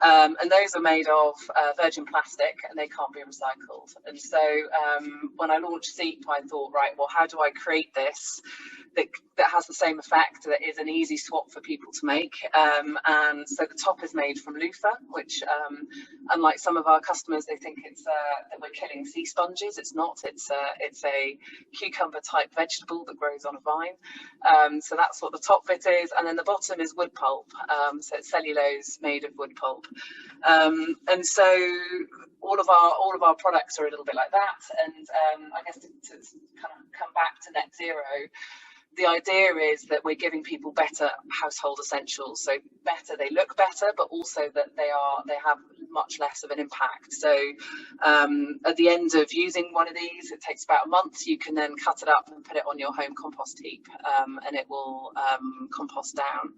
And those are made of virgin plastic, and they can't be recycled. And so when I launched Seep, I thought, right, well, how do I create this that has the same effect, that is an easy swap for people to make? And so the top is made from loofah, which unlike some of our customers, they think it's that we're killing sea sponges. It's not. It's a cucumber type vegetable that grows on a vine. So that's what the top bit is, and then the bottom is wood pulp. So it's cellulose made of wood pulp. And so all of our products are a little bit like that. And I guess to kind of come back to net zero, the idea is that we're giving people better household essentials. So better, they look better, but also that they have much less of an impact. So at the end of using one of these, it takes about a month. You can then cut it up and put it on your home compost heap, and it will compost down.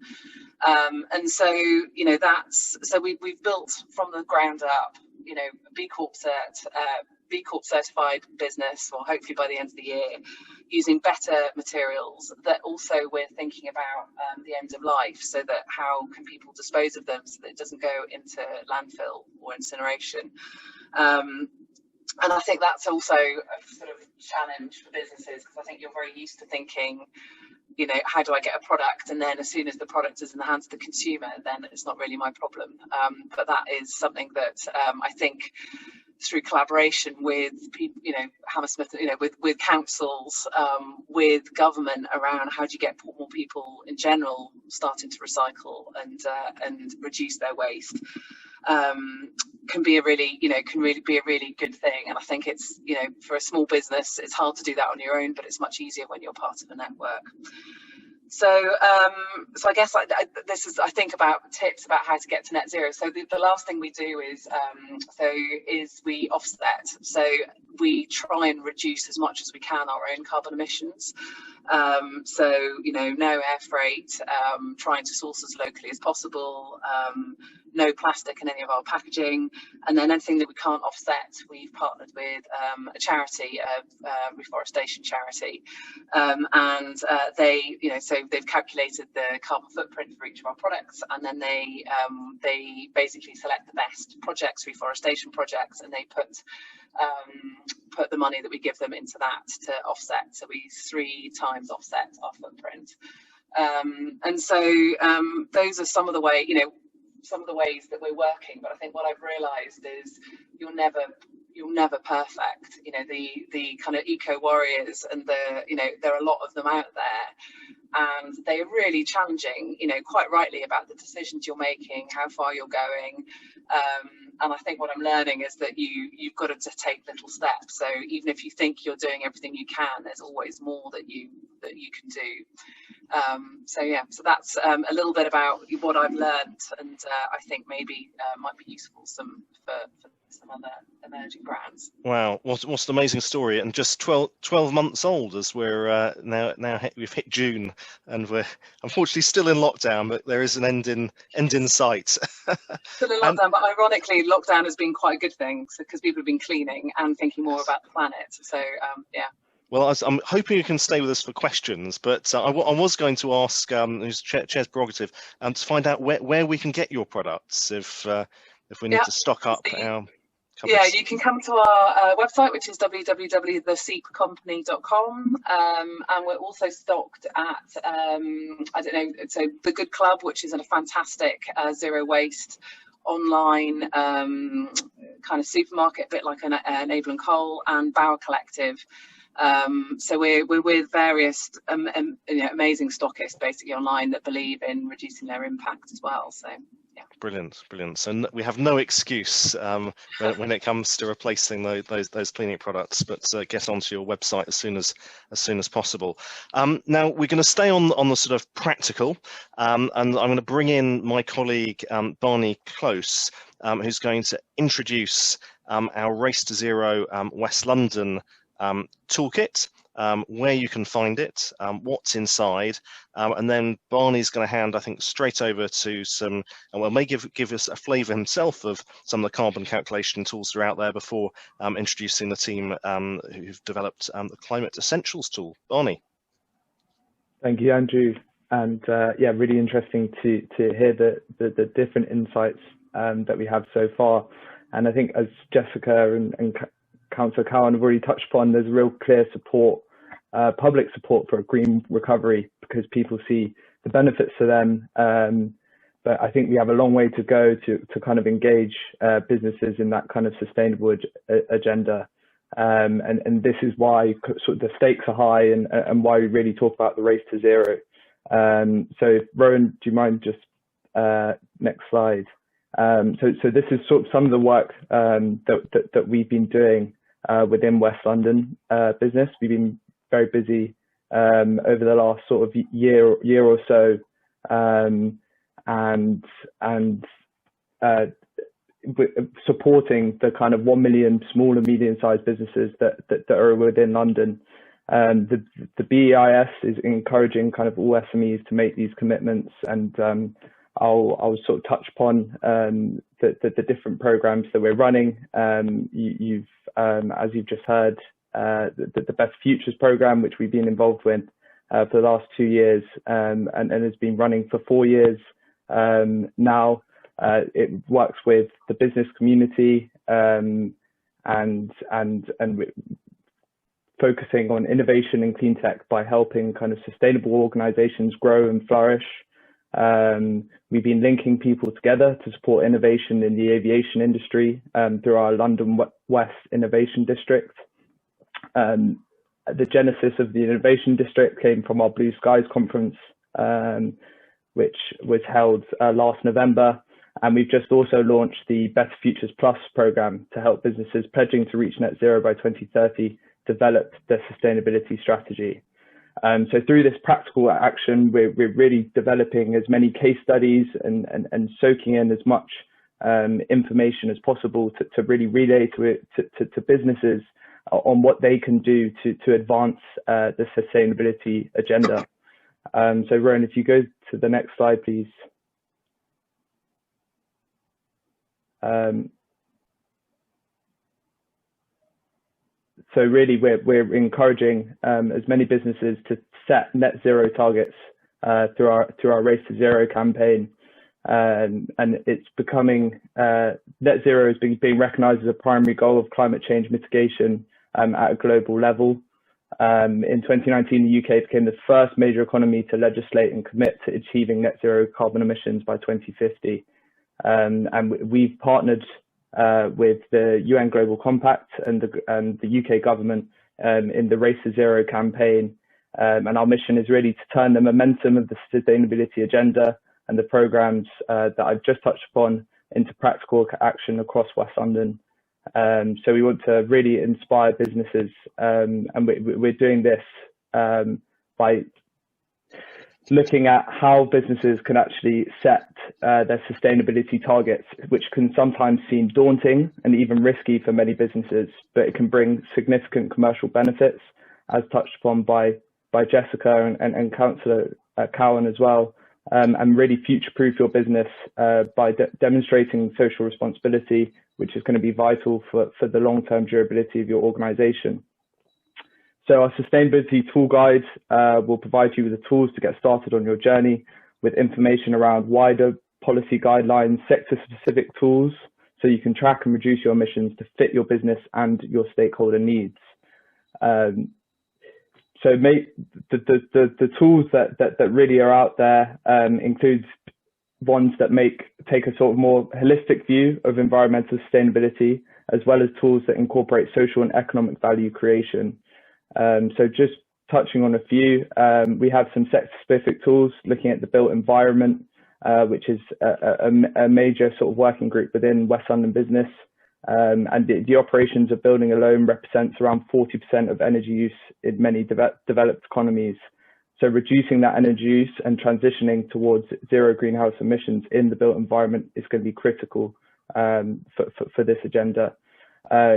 And so we've built from the ground up, B Corp certified business, or hopefully by the end of the year, using better materials that also we're thinking about the end of life, so that how can people dispose of them so that it doesn't go into landfill or incineration. And I think that's also a sort of challenge for businesses, because I think you're very used to thinking, how do I get a product, and then as soon as the product is in the hands of the consumer, then it's not really my problem. But that is something that I think through collaboration with people, Hammersmith, with councils, with government, around how do you get more people in general starting to recycle and reduce their waste, can be a really, can really be a really good thing. And I think it's, for a small business, it's hard to do that on your own, but it's much easier when you're part of a network. So I guess I think about tips about how to get to net zero. So the last thing we do is we offset. So we try and reduce as much as we can our own carbon emissions. So no air freight, trying to source as locally as possible, no plastic in any of our packaging, and then anything that we can't offset, we've partnered with a charity, a reforestation charity, and they, so they've calculated the carbon footprint for each of our products, and then they basically select the best projects, reforestation projects, and they put the money that we give them into that to offset. So we 3 times offset our footprint. And so those are some of the ways that we're working. But I think what I've realised is you're never perfect. The kind of eco warriors, and there are a lot of them out there, and they are really challenging, quite rightly, about the decisions you're making, how far you're going. And I think what I'm learning is that you've got to take little steps. So even if you think you're doing everything you can, there's always more that you can do. So that's a little bit about what I've learned, and I think maybe might be useful for some other emerging brands. Wow, what an amazing story, and just 12 months old as we're we've hit June, and we're unfortunately still in lockdown, but there is an end in sight. Still in lockdown, but ironically, lockdown has been quite a good thing because people have been cleaning and thinking more about the planet. So yeah. Well, I'm hoping you can stay with us for questions, but I was going to ask, who's Chair's prerogative, to find out where we can get your products if we need to stock up our cupboards. Yeah, you can come to our website, which is www.theseepcompany.com, and we're also stocked at so The Good Club, which is a fantastic zero waste online kind of supermarket, a bit like an Naval and Coal, and Bauer Collective. So we're with various amazing stockists basically online that believe in reducing their impact as well. So yeah. Brilliant. So we have no excuse when it comes to replacing those cleaning products, but get onto your website as soon as possible. Now we're going to stay on the sort of practical, and I'm going to bring in my colleague Barney Close, who's going to introduce our Race to Zero West London toolkit, where you can find it, what's inside, and then Barney's going to hand, I think, straight over to some, and may give us a flavour himself of some of the carbon calculation tools that are out there before introducing the team who've developed the Climate Essentials tool. Barney. Thank you, Andrew, and yeah, really interesting to hear the different insights that we have so far, and I think as Jessica and Councillor Cowan have already touched upon, there's real clear support, public support for a green recovery because people see the benefits to them. But I think we have a long way to go to kind of engage businesses in that kind of sustainable agenda. And this is why sort of the stakes are high and why we really talk about the race to zero. So Rowan, do you mind just next slide? So this is sort of some of the work that we've been doing within West London Business. We've been very busy over the last sort of year or so, and supporting the kind of 1 million small and medium-sized businesses that are within London. The BEIS is encouraging kind of all SMEs to make these commitments, and I'll sort of touch upon the different programs that we're running. You've as you've just heard, the Best Futures program, which we've been involved with for the last 2 years, and has been running for 4 years now. It works with the business community and focusing on innovation and clean tech by helping kind of sustainable organizations grow and flourish. We've been linking people together to support innovation in the aviation industry through our London West Innovation District. The genesis of the Innovation District came from our Blue Skies conference, which was held last November. And we've just also launched the Better Futures Plus program to help businesses pledging to reach net zero by 2030 develop their sustainability strategy. So through this practical action, we're really developing as many case studies and soaking in as much information as possible to really relay to businesses on what they can do to advance the sustainability agenda. So Rowan, if you go to the next slide, please. So really, we're encouraging as many businesses to set net zero targets through our Race to Zero campaign, and it's becoming net zero is being recognised as a primary goal of climate change mitigation at a global level. In 2019, the UK became the first major economy to legislate and commit to achieving net zero carbon emissions by 2050. And we've partnered with the UN Global Compact and the UK government in the Race to Zero campaign. And our mission is really to turn the momentum of the sustainability agenda and the programs that I've just touched upon into practical action across West London. So we want to really inspire businesses, and we're doing this by looking at how businesses can actually set their sustainability targets, which can sometimes seem daunting and even risky for many businesses, but it can bring significant commercial benefits, as touched upon by Jessica and Councillor Cowan as well, and really future-proof your business by demonstrating social responsibility, which is going to be vital for the long-term durability of your organisation. So our sustainability tool guide will provide you with the tools to get started on your journey, with information around wider policy guidelines, sector-specific tools, so you can track and reduce your emissions to fit your business and your stakeholder needs. So the tools that really are out there includes ones that take a sort of more holistic view of environmental sustainability, as well as tools that incorporate social and economic value creation. So just touching on a few, we have some sector-specific tools looking at the built environment, which is a major sort of working group within West London Business. And the operations of building alone represents around 40% of energy use in many developed economies. So reducing that energy use and transitioning towards zero greenhouse emissions in the built environment is going to be critical for this agenda.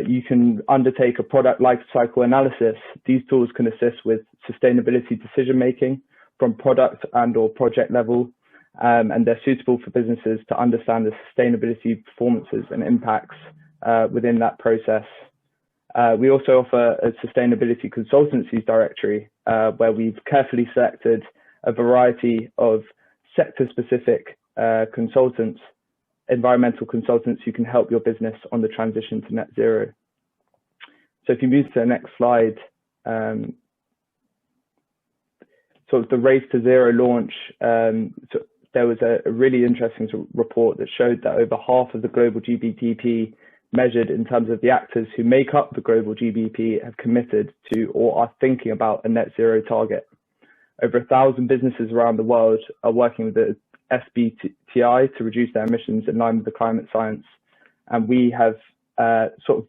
You can undertake a product life cycle analysis. These tools can assist with sustainability decision making from product and/or project level, and they're suitable for businesses to understand the sustainability performances and impacts within that process. We also offer a sustainability consultancies directory where we've carefully selected a variety of sector-specific consultants, environmental consultants who can help your business on the transition to net zero. So if you move to the next slide, sort of the Race to Zero launch, so there was a really interesting report that showed that over half of the global GDP measured in terms of the actors who make up the global GDP have committed to or are thinking about a net zero target. Over 1,000 businesses around the world are working with the SBTi to reduce their emissions in line with the climate science. And we have sort of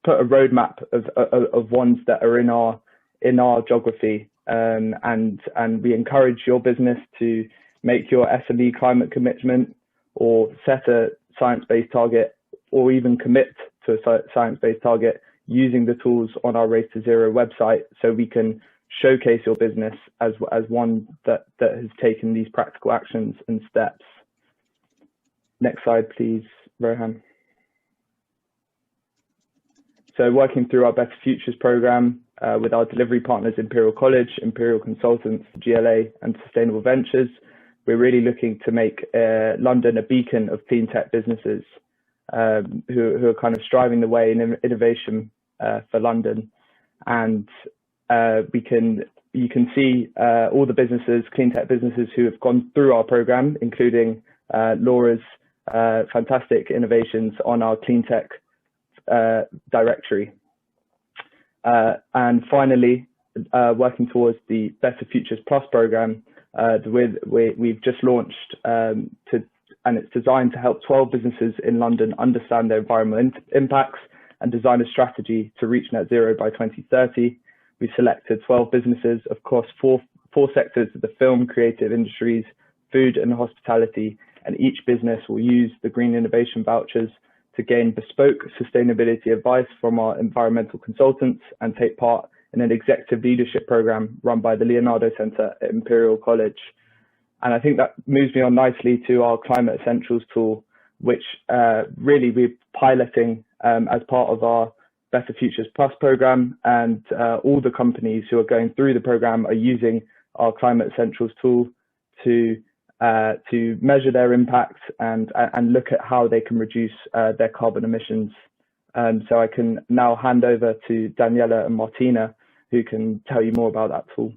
put a roadmap of ones that are in our geography. And we encourage your business to make your SME climate commitment or set a science-based target, or even commit to a science-based target using the tools on our Race to Zero website, so we can showcase your business as one that has taken these practical actions and steps. Next slide, please, Rohan. So working through our Better Futures programme with our delivery partners, Imperial College, Imperial Consultants, GLA and Sustainable Ventures, we're really looking to make London a beacon of clean tech businesses who are kind of striving the way in innovation for London. And you can see all the businesses, clean tech businesses who have gone through our program, including Laura's fantastic innovations on our clean tech directory. And finally, working towards the Better Futures Plus program, we've just launched and it's designed to help 12 businesses in London understand their environmental impacts and design a strategy to reach net zero by 2030. We selected 12 businesses across four sectors of the film, creative industries, food and hospitality, and each business will use the Green Innovation Vouchers to gain bespoke sustainability advice from our environmental consultants and take part in an executive leadership program run by the Leonardo Centre at Imperial College. And I think that moves me on nicely to our Climate Essentials tool, which really we're piloting as part of our Better Futures Plus program. And all the companies who are going through the program are using our Climate Essentials tool to measure their impact and look at how they can reduce their carbon emissions. So I can now hand over to Daniela and Martina, who can tell you more about that tool.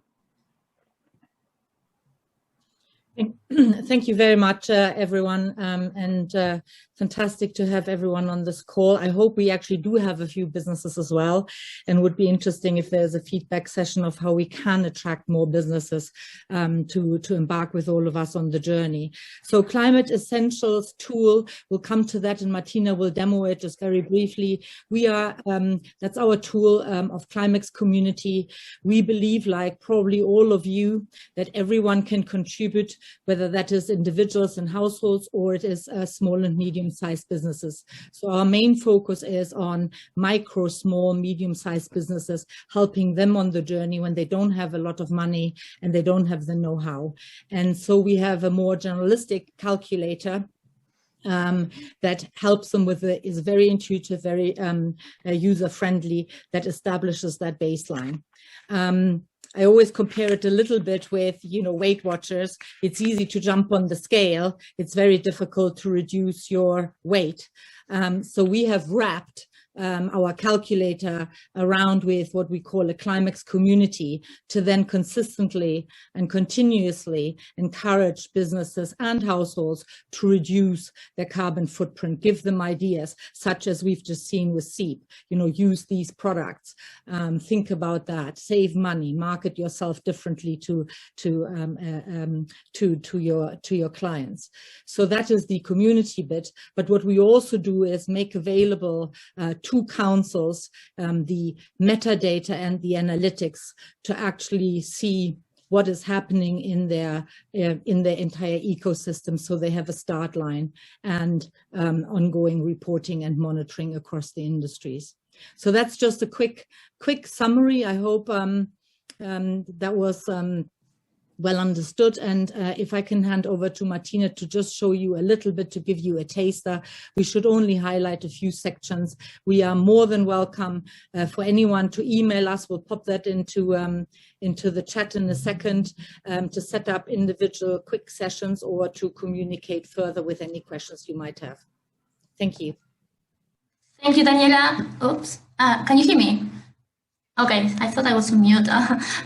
Thank you very much, everyone, and fantastic to have everyone on this call. I hope we actually do have a few businesses as well, and would be interesting if there's a feedback session of how we can attract more businesses to embark with all of us on the journey. So Climate Essentials tool, we'll come to that, and Martina will demo it just very briefly. We are, that's our tool of Climex community. We believe, like probably all of you, that everyone can contribute, whether that is individuals and households or it is small and medium-sized businesses. So our main focus is on micro, small, medium-sized businesses, helping them on the journey when they don't have a lot of money and they don't have the know-how. And so we have a more generalistic calculator that helps them with is very intuitive, very user-friendly, that establishes that baseline. I always compare it a little bit with, Weight Watchers. It's easy to jump on the scale. It's very difficult to reduce your weight. So we have wrapped our calculator around with what we call a Climex community to then consistently and continuously encourage businesses and households to reduce their carbon footprint, give them ideas, such as we've just seen with Seep, use these products, think about that, save money, market yourself differently to your clients. So that is the community bit. But what we also do is make available to councils the metadata and the analytics to actually see what is happening in their entire ecosystem, so they have a start line and ongoing reporting and monitoring across the industries. So that's just a quick summary. I hope that was well understood. And if I can hand over to Martina to just show you a little bit, to give you a taster. We should only highlight a few sections. We are more than welcome for anyone to email us. We'll pop that into the chat in a second, to set up individual quick sessions or to communicate further with any questions you might have. Thank you. Thank you, Daniela. Oops, can you hear me? Okay, I thought I was on mute.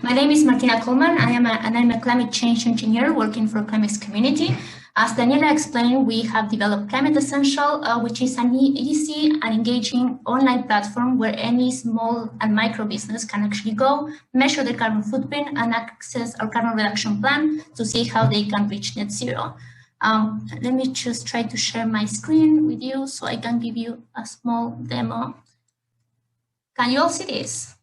My name is Martina Cowan. I'm a climate change engineer working for Climex community. As Daniela explained, we have developed Climate Essential, which is an easy and engaging online platform where any small and micro business can actually go, measure their carbon footprint, and access our carbon reduction plan to see how they can reach net zero. Let me just try to share my screen with you so I can give you a small demo. Can you all see this?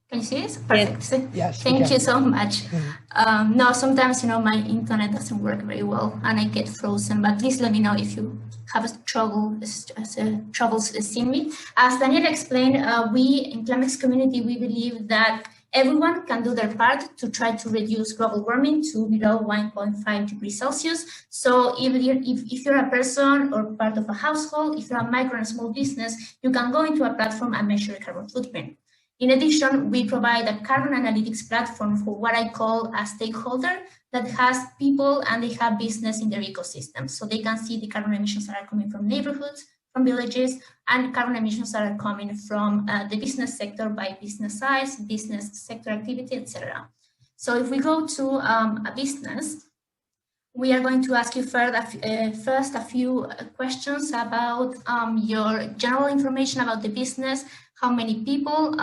Can you see this? Perfect. Yes. Thank you so much. No, sometimes, my internet doesn't work very well and I get frozen, but please let me know if you have troubles seeing me. As Daniela explained, we in Climex community, we believe that everyone can do their part to try to reduce global warming to below 1.5 degrees Celsius. So if you're a person or part of a household, if you're a micro and small business, you can go into a platform and measure your carbon footprint. In addition, we provide a carbon analytics platform for what I call a stakeholder that has people and they have business in their ecosystem. So they can see the carbon emissions that are coming from neighborhoods, from villages, and carbon emissions that are coming from the business sector by business size, business sector activity, etc. So if we go to a business, we are going to ask you first a few questions about your general information about the business, how many people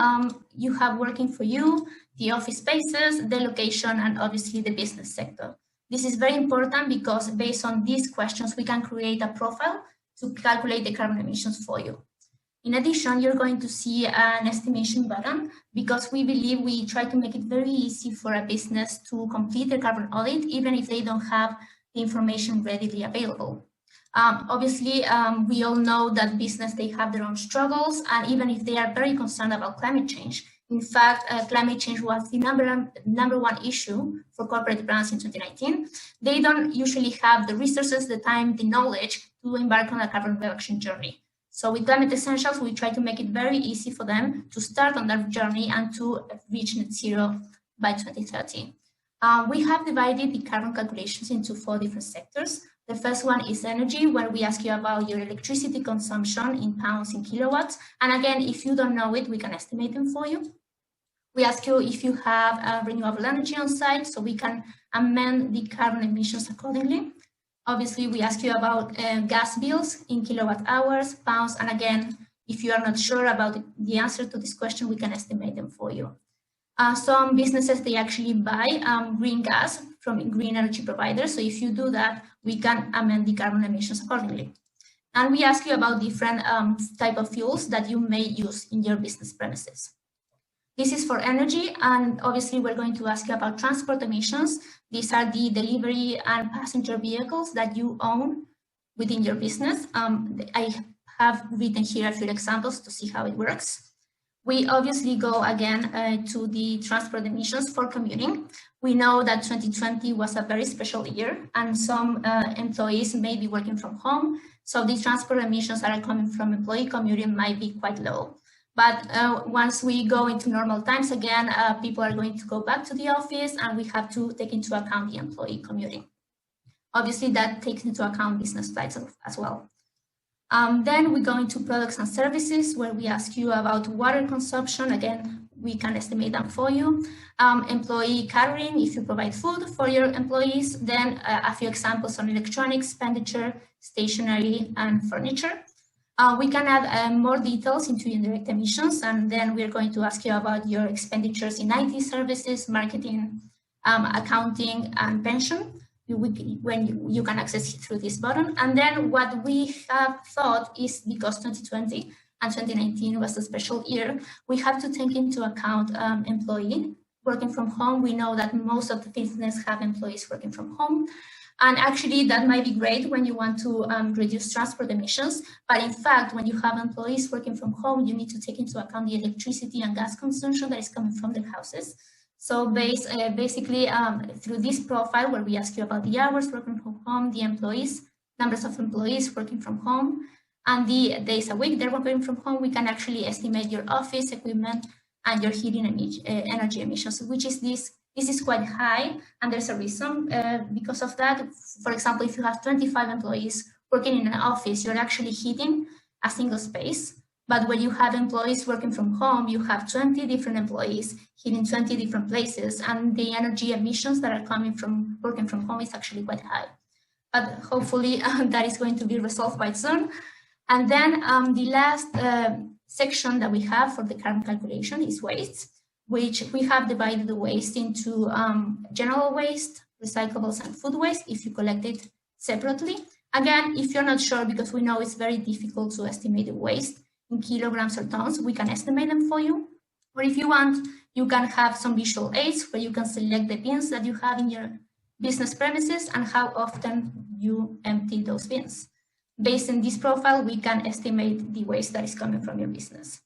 you have working for you, the office spaces, the location, and obviously the business sector. This is very important because based on these questions, we can create a profile to calculate the carbon emissions for you. In addition, you're going to see an estimation button because we believe we try to make it very easy for a business to complete their carbon audit, even if they don't have the information readily available. Obviously, we all know that business, they have their own struggles, and even if they are very concerned about climate change, in fact, climate change was the number one issue for corporate brands in 2019. They don't usually have the resources, the time, the knowledge to embark on a carbon reduction journey. So with Climate Essentials, we try to make it very easy for them to start on their journey and to reach net zero by 2030. We have divided the carbon calculations into 4 different sectors. The first one is energy, where we ask you about your electricity consumption in pounds and kilowatts. And again, if you don't know it, we can estimate them for you. We ask you if you have renewable energy on site, so we can amend the carbon emissions accordingly. Obviously, we ask you about gas bills in kilowatt hours, pounds, and again, if you are not sure about the answer to this question, we can estimate them for you. Some businesses, they actually buy green gas from green energy providers. So if you do that, we can amend the carbon emissions accordingly. And we ask you about different type of fuels that you may use in your business premises. This is for energy, and obviously we're going to ask you about transport emissions. These are the delivery and passenger vehicles that you own within your business. I have written here a few examples to see how it works. We obviously go again to the transport emissions for commuting. We know that 2020 was a very special year, and some employees may be working from home. So the transport emissions that are coming from employee commuting might be quite low. But once we go into normal times again, people are going to go back to the office, and we have to take into account the employee commuting. Obviously, that takes into account business flights as well. Then we go into products and services, where we ask you about water consumption. Again, we can estimate them for you. Employee catering, if you provide food for your employees. Then a few examples on electronics, expenditure, stationery, and furniture. We can add more details into indirect emissions, and then we're going to ask you about your expenditures in IT services, marketing, accounting, and pension, when you can access it through this button. And then what we have thought is, because 2020 and 2019 was a special year, we have to take into account employee working from home. We know that most of the business have employees working from home. And actually, that might be great when you want to reduce transport emissions. But in fact, when you have employees working from home, you need to take into account the electricity and gas consumption that is coming from their houses. So basically, through this profile, where we ask you about the hours working from home, the employees, numbers of employees working from home, and the days a week they're working from home, we can actually estimate your office equipment and your heating energy emissions, which is this is quite high, and there's a reason because of that. For example, if you have 25 employees working in an office, you're actually heating a single space. But when you have employees working from home, you have 20 different employees heating 20 different places, and the energy emissions that are coming from working from home is actually quite high. But hopefully that is going to be resolved quite soon. And then the last section that we have for the carbon calculation is waste, which we have divided the waste into general waste, recyclables, and food waste if you collect it separately. Again, if you're not sure, because we know it's very difficult to estimate the waste in kilograms or tons, we can estimate them for you. Or if you want, you can have some visual aids where you can select the bins that you have in your business premises and how often you empty those bins. Based on this profile, we can estimate the waste that is coming from your business.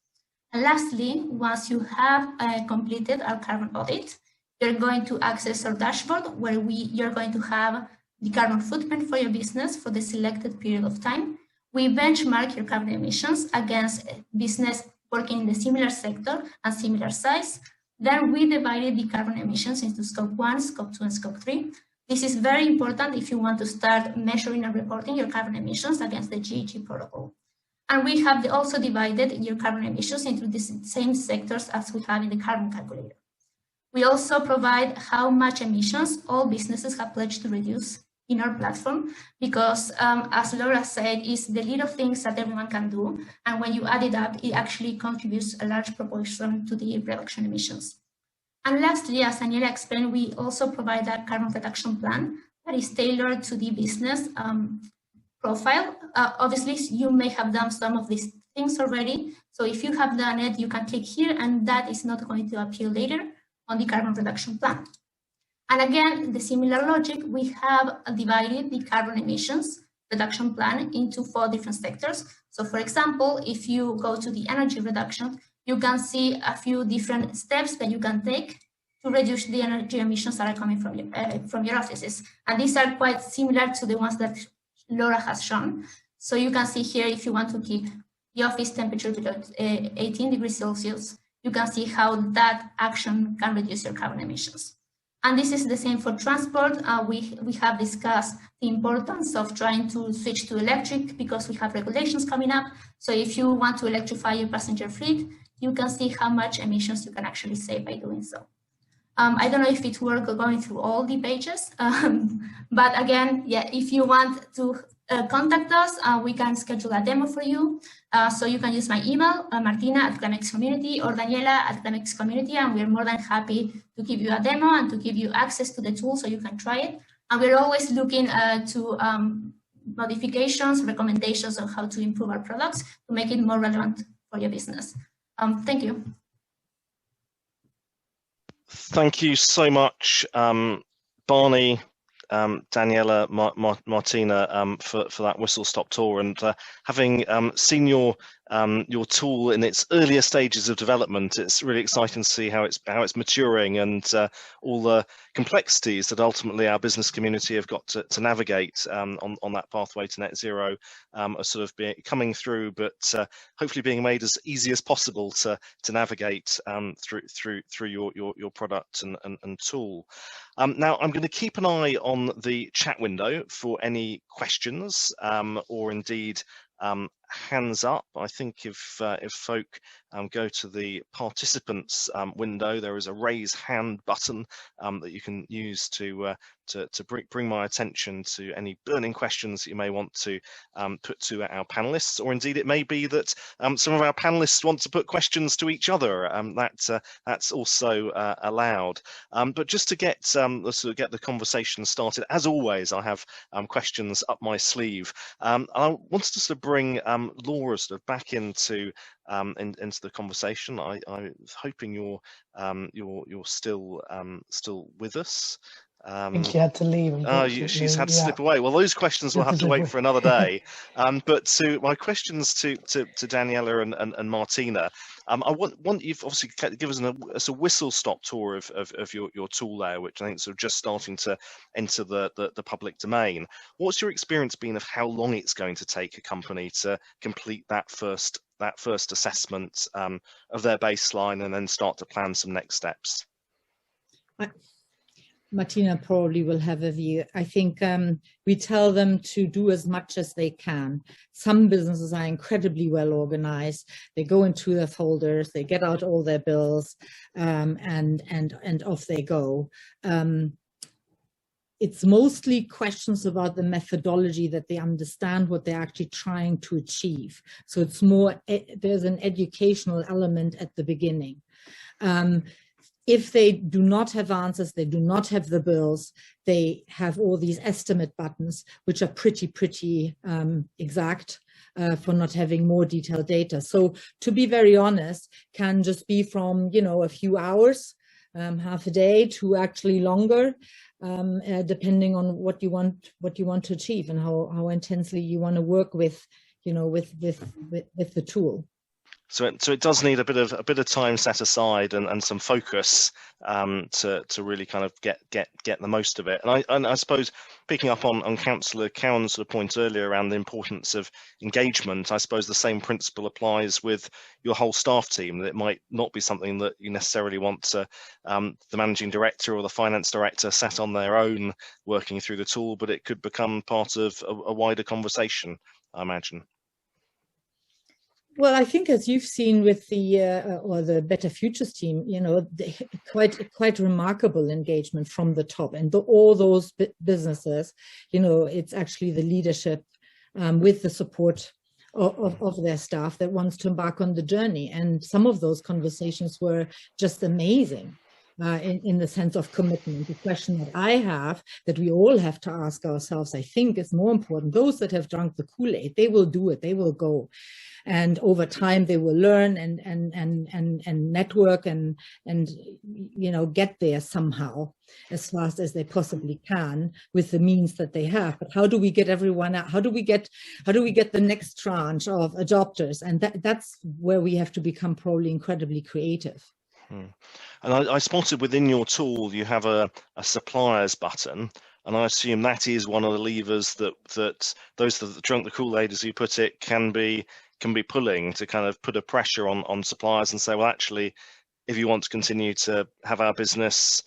And lastly, once you have completed our carbon audit, you're going to access our dashboard, where you're going to have the carbon footprint for your business for the selected period of time. We benchmark your carbon emissions against business working in the similar sector and similar size. Then we divided the carbon emissions into Scope 1, Scope 2, and Scope 3. This is very important if you want to start measuring and reporting your carbon emissions against the GHG protocol. And we have also divided your carbon emissions into the same sectors as we have in the carbon calculator. We also provide how much emissions all businesses have pledged to reduce in our platform, because as Laura said, it's the little things that everyone can do. And when you add it up, it actually contributes a large proportion to the reduction emissions. And lastly, as Daniela explained, we also provide a carbon reduction plan that is tailored to the business profile. Obviously, you may have done some of these things already. So if you have done it, you can click here, and that is not going to appear later on the carbon reduction plan. And again, the similar logic, we have divided the carbon emissions reduction plan into 4 different sectors. So for example, if you go to the energy reduction, you can see a few different steps that you can take to reduce the energy emissions that are coming from your offices. And these are quite similar to the ones that Laura has shown. So you can see here, if you want to keep the office temperature below 18 degrees Celsius, you can see how that action can reduce your carbon emissions. And this is the same for transport. We have discussed the importance of trying to switch to electric because we have regulations coming up. So if you want to electrify your passenger fleet, you can see how much emissions you can actually save by doing so. I don't know if it's worth going through all the pages, but again, yeah, if you want to contact us, we can schedule a demo for you. So you can use my email, Martina@ClimX Community or Daniela@ClimX Community, and we're more than happy to give you a demo and to give you access to the tool so you can try it. And we're always looking to modifications, recommendations on how to improve our products to make it more relevant for your business. Thank you. Thank you so much, Barney, Daniela, Martina, for that whistle-stop tour, and having seen your tool in its earlier stages of development, it's really exciting to see how it's maturing, and all the complexities that ultimately our business community have got to navigate on that pathway to net zero are sort of coming through, but hopefully being made as easy as possible to navigate through your product and tool. Now I'm going to keep an eye on the chat window for any questions or indeed hands up. I think if folk go to the participants window, there is a raise hand button that you can use to bring my attention to any burning questions that you may want to put to our panelists, or indeed it may be that some of our panelists want to put questions to each other. That's also allowed. But just to get the conversation started, as always, I have questions up my sleeve. I wanted to sort of bring Laura sort of back into the conversation. I was hoping you're still with us. I think she had to leave. Oh, she's had to slip away. Well, those questions will have to wait for another day. But to my questions to Daniela and Martina, I want you've obviously give us a whistle-stop tour of your tool there, which I think is sort of just starting to enter the public domain. What's your experience been of how long it's going to take a company to complete that first assessment of their baseline and then start to plan some next steps? Martina probably will have a view. I think we tell them to do as much as they can. Some businesses are incredibly well organized. They go into their folders, they get out all their bills, and off they go. It's mostly questions about the methodology, that they understand what they're actually trying to achieve. So it's more, there's an educational element at the beginning. If they do not have answers, they do not have the bills, they have all these estimate buttons, which are pretty exact for not having more detailed data. So to be very honest, can just be from, a few hours, half a day, to actually longer, depending on what you want to achieve and how intensely you want to work with, with the tool. So it does need a bit of time set aside and some focus to really kind of get the most of it. And I suppose picking up on Councillor Cowan's sort of point earlier around the importance of engagement, I suppose the same principle applies with your whole staff team. That it might not be something that you necessarily want to the managing director or the finance director sat on their own working through the tool, but it could become part of a wider conversation, I imagine. Well, I think as you've seen with the Better Futures team, quite remarkable engagement from the top, and all those businesses, it's actually the leadership with the support of their staff that wants to embark on the journey. And some of those conversations were just amazing. In the sense of commitment. The question that I have, that we all have to ask ourselves, I think is more important. Those that have drunk the Kool-Aid, they will do it, they will go. And over time they will learn and network and get there somehow as fast as they possibly can with the means that they have. But how do we get everyone out? How do we get the next tranche of adopters? And that's where we have to become probably incredibly creative. And I spotted within your tool you have a suppliers button, and I assume that is one of the levers that those that drunk the Kool-Aid, as you put it, can be pulling to kind of put a pressure on suppliers and say, well, actually, if you want to continue to have our business,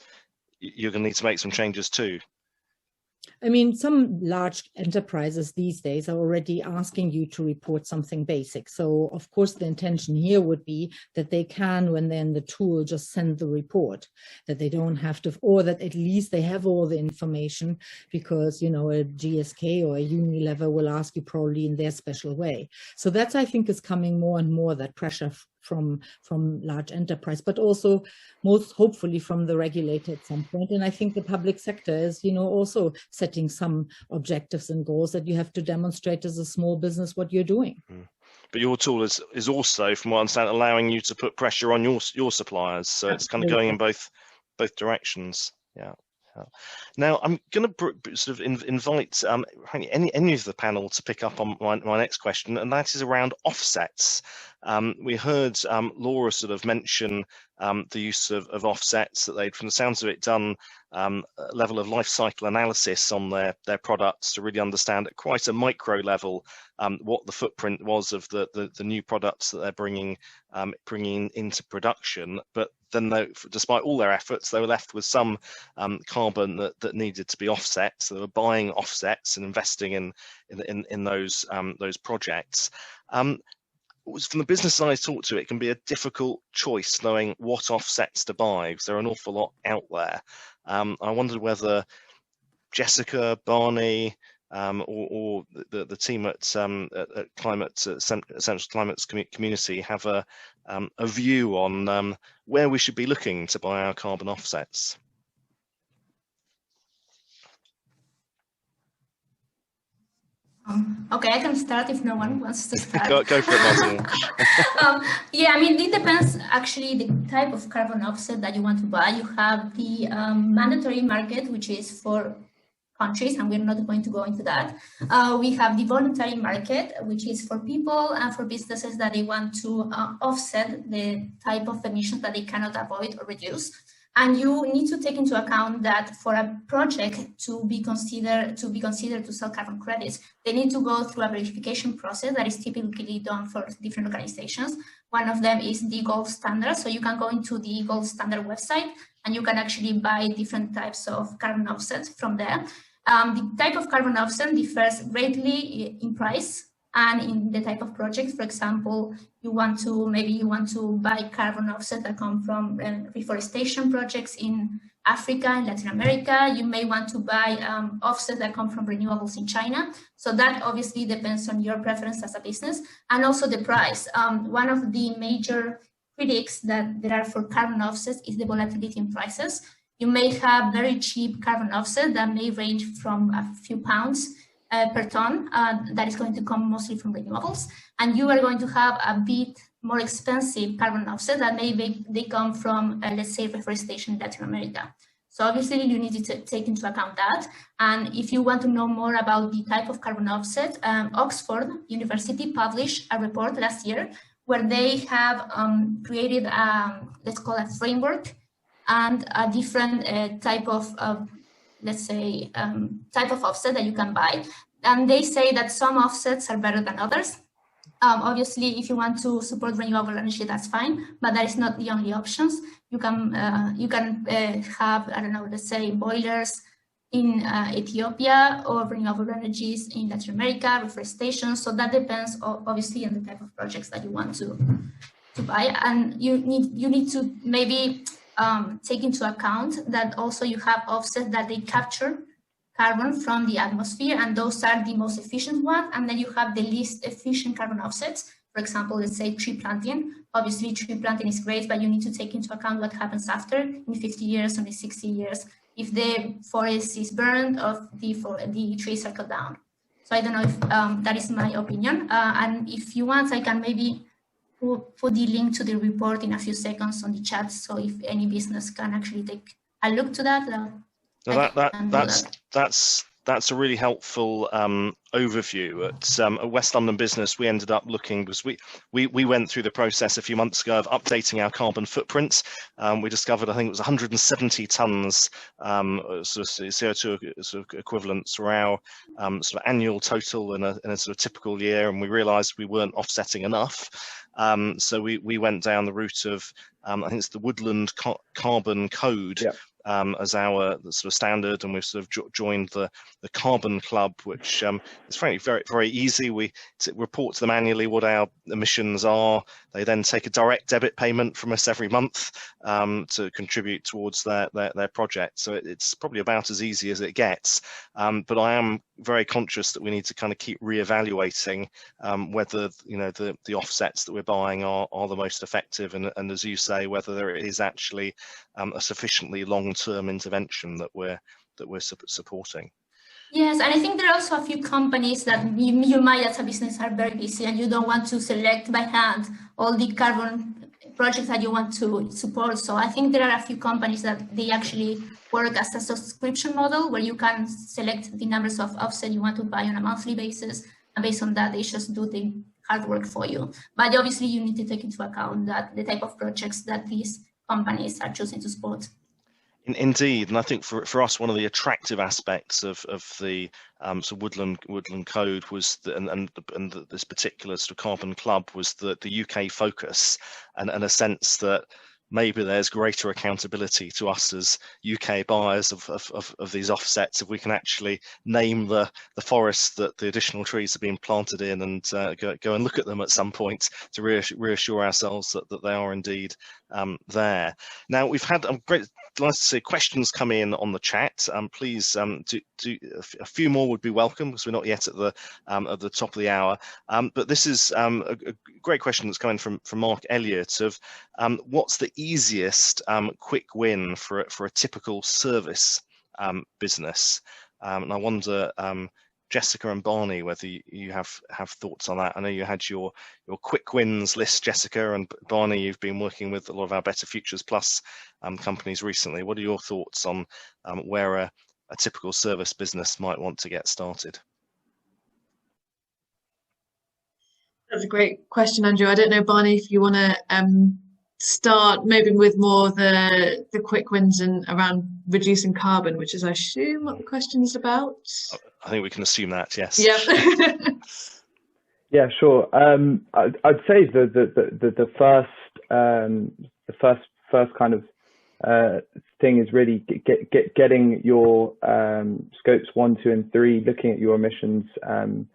you're going to need to make some changes too. I mean, some large enterprises these days are already asking you to report something basic. So of course, the intention here would be that they can, when they're in the tool, just send the report, that they don't have to, or that at least they have all the information, because, you know, a GSK or a Unilever will ask you probably in their special way. So that's, I think, is coming more and more, that pressure from large enterprise, but also most hopefully from the regulator at some point. And I think the public sector is, you know, also setting some objectives and goals that you have to demonstrate as a small business what you're doing. But your tool is also, from what I understand, allowing you to put pressure on your suppliers. So it's kind of going in both directions. Yeah. Now, I'm going to sort of invite any of the panel to pick up on my next question, and that is around offsets. We heard Laura sort of mention the use of offsets, that they'd, from the sounds of it, done a level of life cycle analysis on their products to really understand at quite a micro level what the footprint was of the new products that they're bringing into production. But then, despite all their efforts, they were left with some carbon that needed to be offset. So they were buying offsets and investing in those projects. From the business side I talked to, it can be a difficult choice knowing what offsets to buy, because there are an awful lot out there. I wondered whether Jessica, Barney, or the team at Essential Climate's community have a view on where we should be looking to buy our carbon offsets. Okay, I can start if no one wants to start. Go for it, Martin. Yeah, I mean, it depends actually the type of carbon offset that you want to buy. You have the mandatory market, which is for countries, and we're not going to go into that. We have the voluntary market, which is for people and for businesses that they want to offset the type of emissions that they cannot avoid or reduce. And you need to take into account that for a project to be considered to sell carbon credits, they need to go through a verification process that is typically done for different organizations. One of them is the gold standard. So you can go into the gold standard website and you can actually buy different types of carbon offsets from there. The type of carbon offset differs greatly in price and in the type of project. For example, maybe you want to buy carbon offset that come from reforestation projects in Africa and Latin America. You may want to buy offsets that come from renewables in China. So that obviously depends on your preference as a business, and also the price. One of the major critics that there are for carbon offsets is the volatility in prices. You may have very cheap carbon offset that may range from a few pounds per ton, that is going to come mostly from renewables, and you are going to have a bit more expensive carbon offset that maybe they come from, let's say, reforestation in Latin America. So obviously you need to take into account that. And if you want to know more about the type of carbon offset, Oxford University published a report last year where they have created, let's call it a framework and a different type of let's say, type of offset that you can buy. And they say that some offsets are better than others. Obviously, if you want to support renewable energy, that's fine, but that is not the only options. You can have, I don't know, let's say boilers in Ethiopia or renewable energies in Latin America, reforestation. So that depends obviously on the type of projects that you want to buy. And you need to maybe take into account that also you have offsets that they capture carbon from the atmosphere, and those are the most efficient ones. And then you have the least efficient carbon offsets. For example, let's say tree planting. Obviously, tree planting is great, but you need to take into account what happens after in 50 years, or in 60 years, if the forest is burned or the trees are cut down. So I don't know if that is my opinion. And if you want, I can maybe put the link to the report in a few seconds on the chat, so if any business can actually take a look to that. That's a really helpful overview. At West London Business, we ended up looking, because we went through the process a few months ago of updating our carbon footprint. We discovered, I think it was 170 tons sort of CO2 sort of equivalents for our sort of annual total in a sort of typical year, and we realised we weren't offsetting enough. So we went down the route of I think it's the Woodland Carbon Code. Yeah. as our sort of standard, and we've sort of joined the Carbon Club, which is frankly very easy. We report to them annually what our emissions are. They then take a direct debit payment from us every month to contribute towards their project. So it's probably about as easy as it gets. But I am very conscious that we need to kind of keep reevaluating whether the offsets that we're buying are the most effective, and as you say, whether there is actually a sufficiently long-term intervention that we're supporting. Yes, and I think there are also a few companies that you might as a business are very busy and you don't want to select by hand all the carbon projects that you want to support. So I think there are a few companies that they actually work as a subscription model where you can select the numbers of offset you want to buy on a monthly basis, and based on that they just do the hard work for you. But obviously you need to take into account that the type of projects that these companies are choosing to support. Indeed, and I think for us, one of the attractive aspects of the sort of woodland code was this particular sort of Carbon Club was the UK focus, and a sense that maybe there's greater accountability to us as UK buyers of these offsets if we can actually name the forests that the additional trees are being planted in, and go and look at them at some point to reassure ourselves that they are indeed there. Now, we've had nice to see questions come in on the chat. Please do a few more would be welcome, because we're not yet at the top of the hour. But this is a great question that's coming from Mark Elliott of what's the easiest quick win for a typical service business? And I wonder, Jessica and Barney, whether you have thoughts on that. I know you had your quick wins list, Jessica, and Barney, you've been working with a lot of our Better Futures Plus companies recently. What are your thoughts on where a typical service business might want to get started? That's a great question, Andrew. I don't know, Barney, if you want to start maybe with more the quick wins and around reducing carbon, which is, I assume, what the question is about. I think we can assume that, yes. Yep. Yeah, sure. I'd say the first kind of thing is really getting your scopes 1, 2, and 3, looking at your emissions and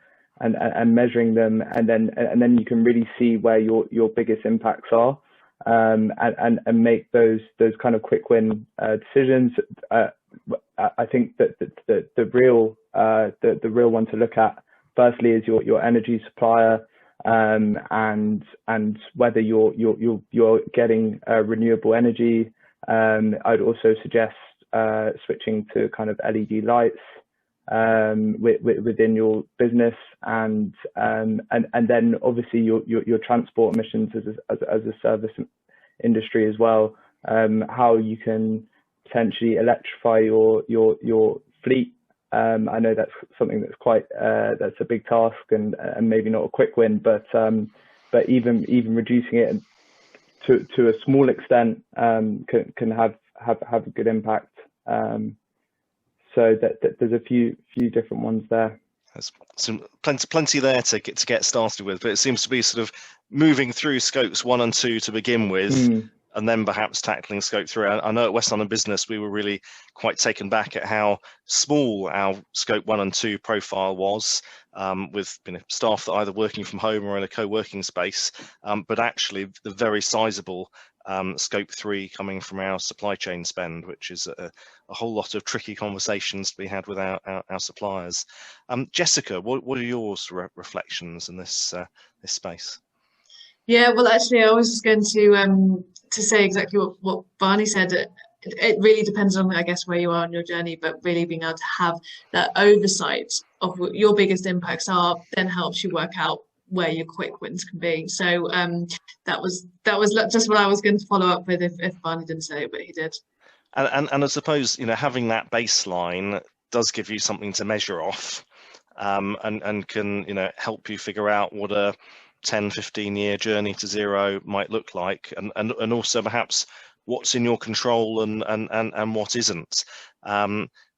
measuring them, and then you can really see where your biggest impacts are, and make those kind of quick win decisions. I think that the real one to look at firstly is your energy supplier, and whether you're getting renewable energy. I'd also suggest switching to kind of LED lights within your business, and then obviously your transport emissions as a service industry as well. How you can potentially electrify your fleet. I know that's something that's quite that's a big task and maybe not a quick win, but even reducing it to a small extent can have a good impact. So that there's a few different ones there. There's plenty there to get started with, but it seems to be sort of moving through scopes 1 and 2 to begin with, and then perhaps tackling scope 3. I know at West London Business we were really quite taken back at how small our scope 1 and 2 profile was, with staff that are either working from home or in a co-working space, but actually the very sizable scope 3 coming from our supply chain spend, which is a whole lot of tricky conversations to be had with our suppliers. Jessica, what are your reflections in this space? Yeah, well, actually, I was just going to say exactly what Barney said. It really depends on, I guess, where you are on your journey, but really being able to have that oversight of what your biggest impacts are then helps you work out where your quick wins can be. So that was just what I was going to follow up with if Barney didn't say it, but he did. And I suppose having that baseline does give you something to measure off, and can help you figure out what a 10-15 year journey to zero might look like, and also perhaps what's in your control and what isn't.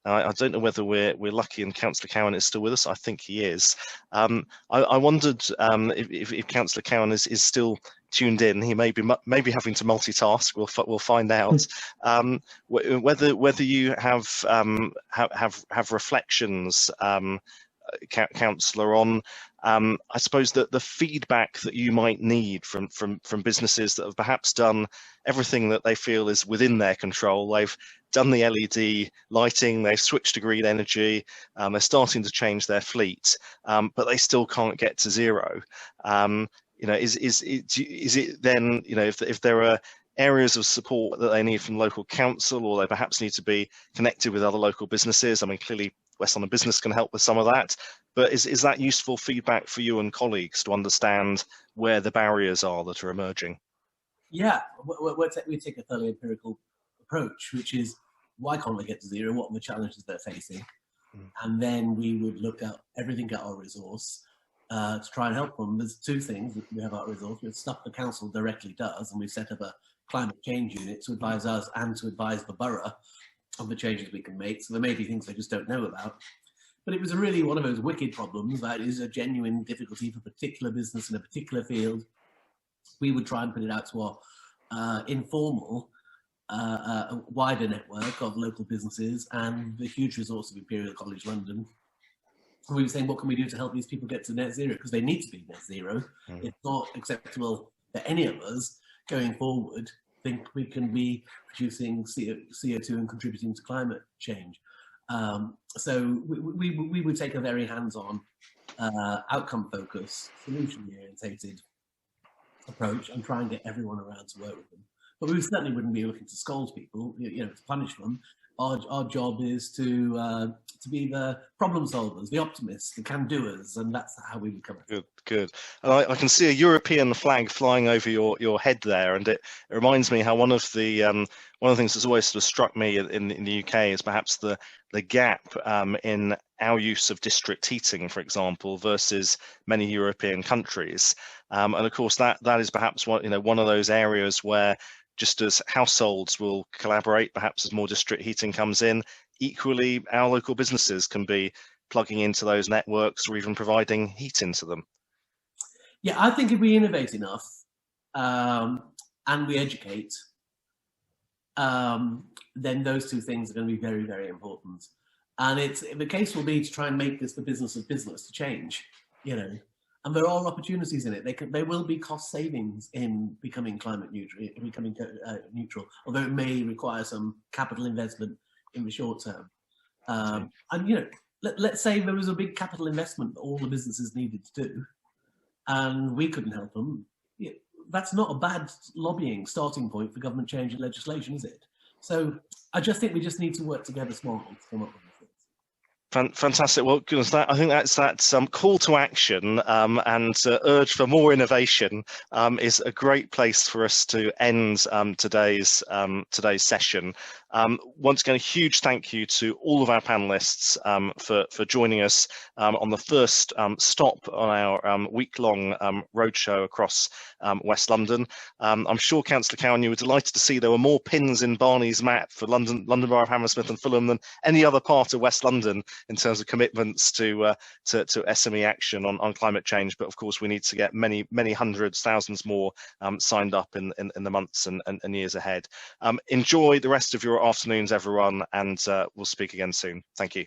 I don't know whether we're lucky and Councillor Cowan is still with us. I think he is. I wondered if Councillor Cowan is still tuned in. He may be having to multitask. We'll find out. Whether you have reflections, Councillor, on I suppose that the feedback that you might need from businesses that have perhaps done everything that they feel is within their control. They've done the LED lighting, they've switched to green energy, they're starting to change their fleet, but they still can't get to zero. You know, is it then, you know, if there are areas of support that they need from local council, or they perhaps need to be connected with other local businesses? I mean, clearly West London Business can help with some of that, but is that useful feedback for you and colleagues to understand where the barriers are that are emerging? Yeah, we take a thoroughly empirical approach, which is, why can't they get to zero? What are the challenges they're facing? And then we would look at everything at our resource to try and help them. There's two things that we have at our resource. We have stuff the council directly does, and we've set up a climate change unit to advise us and to advise the borough of the changes we can make. So there may be things they just don't know about. But it was really one of those wicked problems that is a genuine difficulty for a particular business in a particular field. We would try and put it out to our informal, wider network of local businesses and the huge resource of Imperial College London. And we were saying, what can we do to help these people get to net zero? Because they need to be net zero. It's not acceptable that any of us going forward think we can be producing CO2 and contributing to climate change. So we would take a very hands-on, outcome-focused, solution-orientated approach and try and get everyone around to work with them. But we certainly wouldn't be looking to scold people, you know, to punish them. Our job is to be the problem solvers, the optimists, the can-doers, and that's how we would come at it. Good. And I can see a European flag flying over your head there, and it reminds me how one of the things that's always sort of struck me in the UK is perhaps the gap in our use of district heating, for example, versus many European countries. And of course, that is perhaps one of those areas where, just as households will collaborate, perhaps as more district heating comes in, equally our local businesses can be plugging into those networks or even providing heat into them. Yeah, I think if we innovate enough and we educate, then those two things are going to be very, very important. And the case will be to try and make this the business of business to change, you know. And there are opportunities in it. There will be cost savings in becoming climate neutral, although it may require some capital investment in the short term. And you know, let's say there was a big capital investment that all the businesses needed to do, and we couldn't help them. That's not a bad lobbying starting point for government change and legislation, is it? So I just think we just need to work together smartly to come up with things. Fantastic. Well, goodness, I think that's call to action and urge for more innovation is a great place for us to end today's session. Once again, a huge thank you to all of our panelists for joining us on the first stop on our week-long roadshow across West London. I'm sure, Councillor Cowan, you were delighted to see there were more pins in Barney's map for London Borough of Hammersmith and Fulham than any other part of West London in terms of commitments to SME action on climate change. But of course, we need to get many hundreds, thousands more signed up in the months and years ahead. Enjoy the rest of your afternoons, everyone, and we'll speak again soon. Thank you.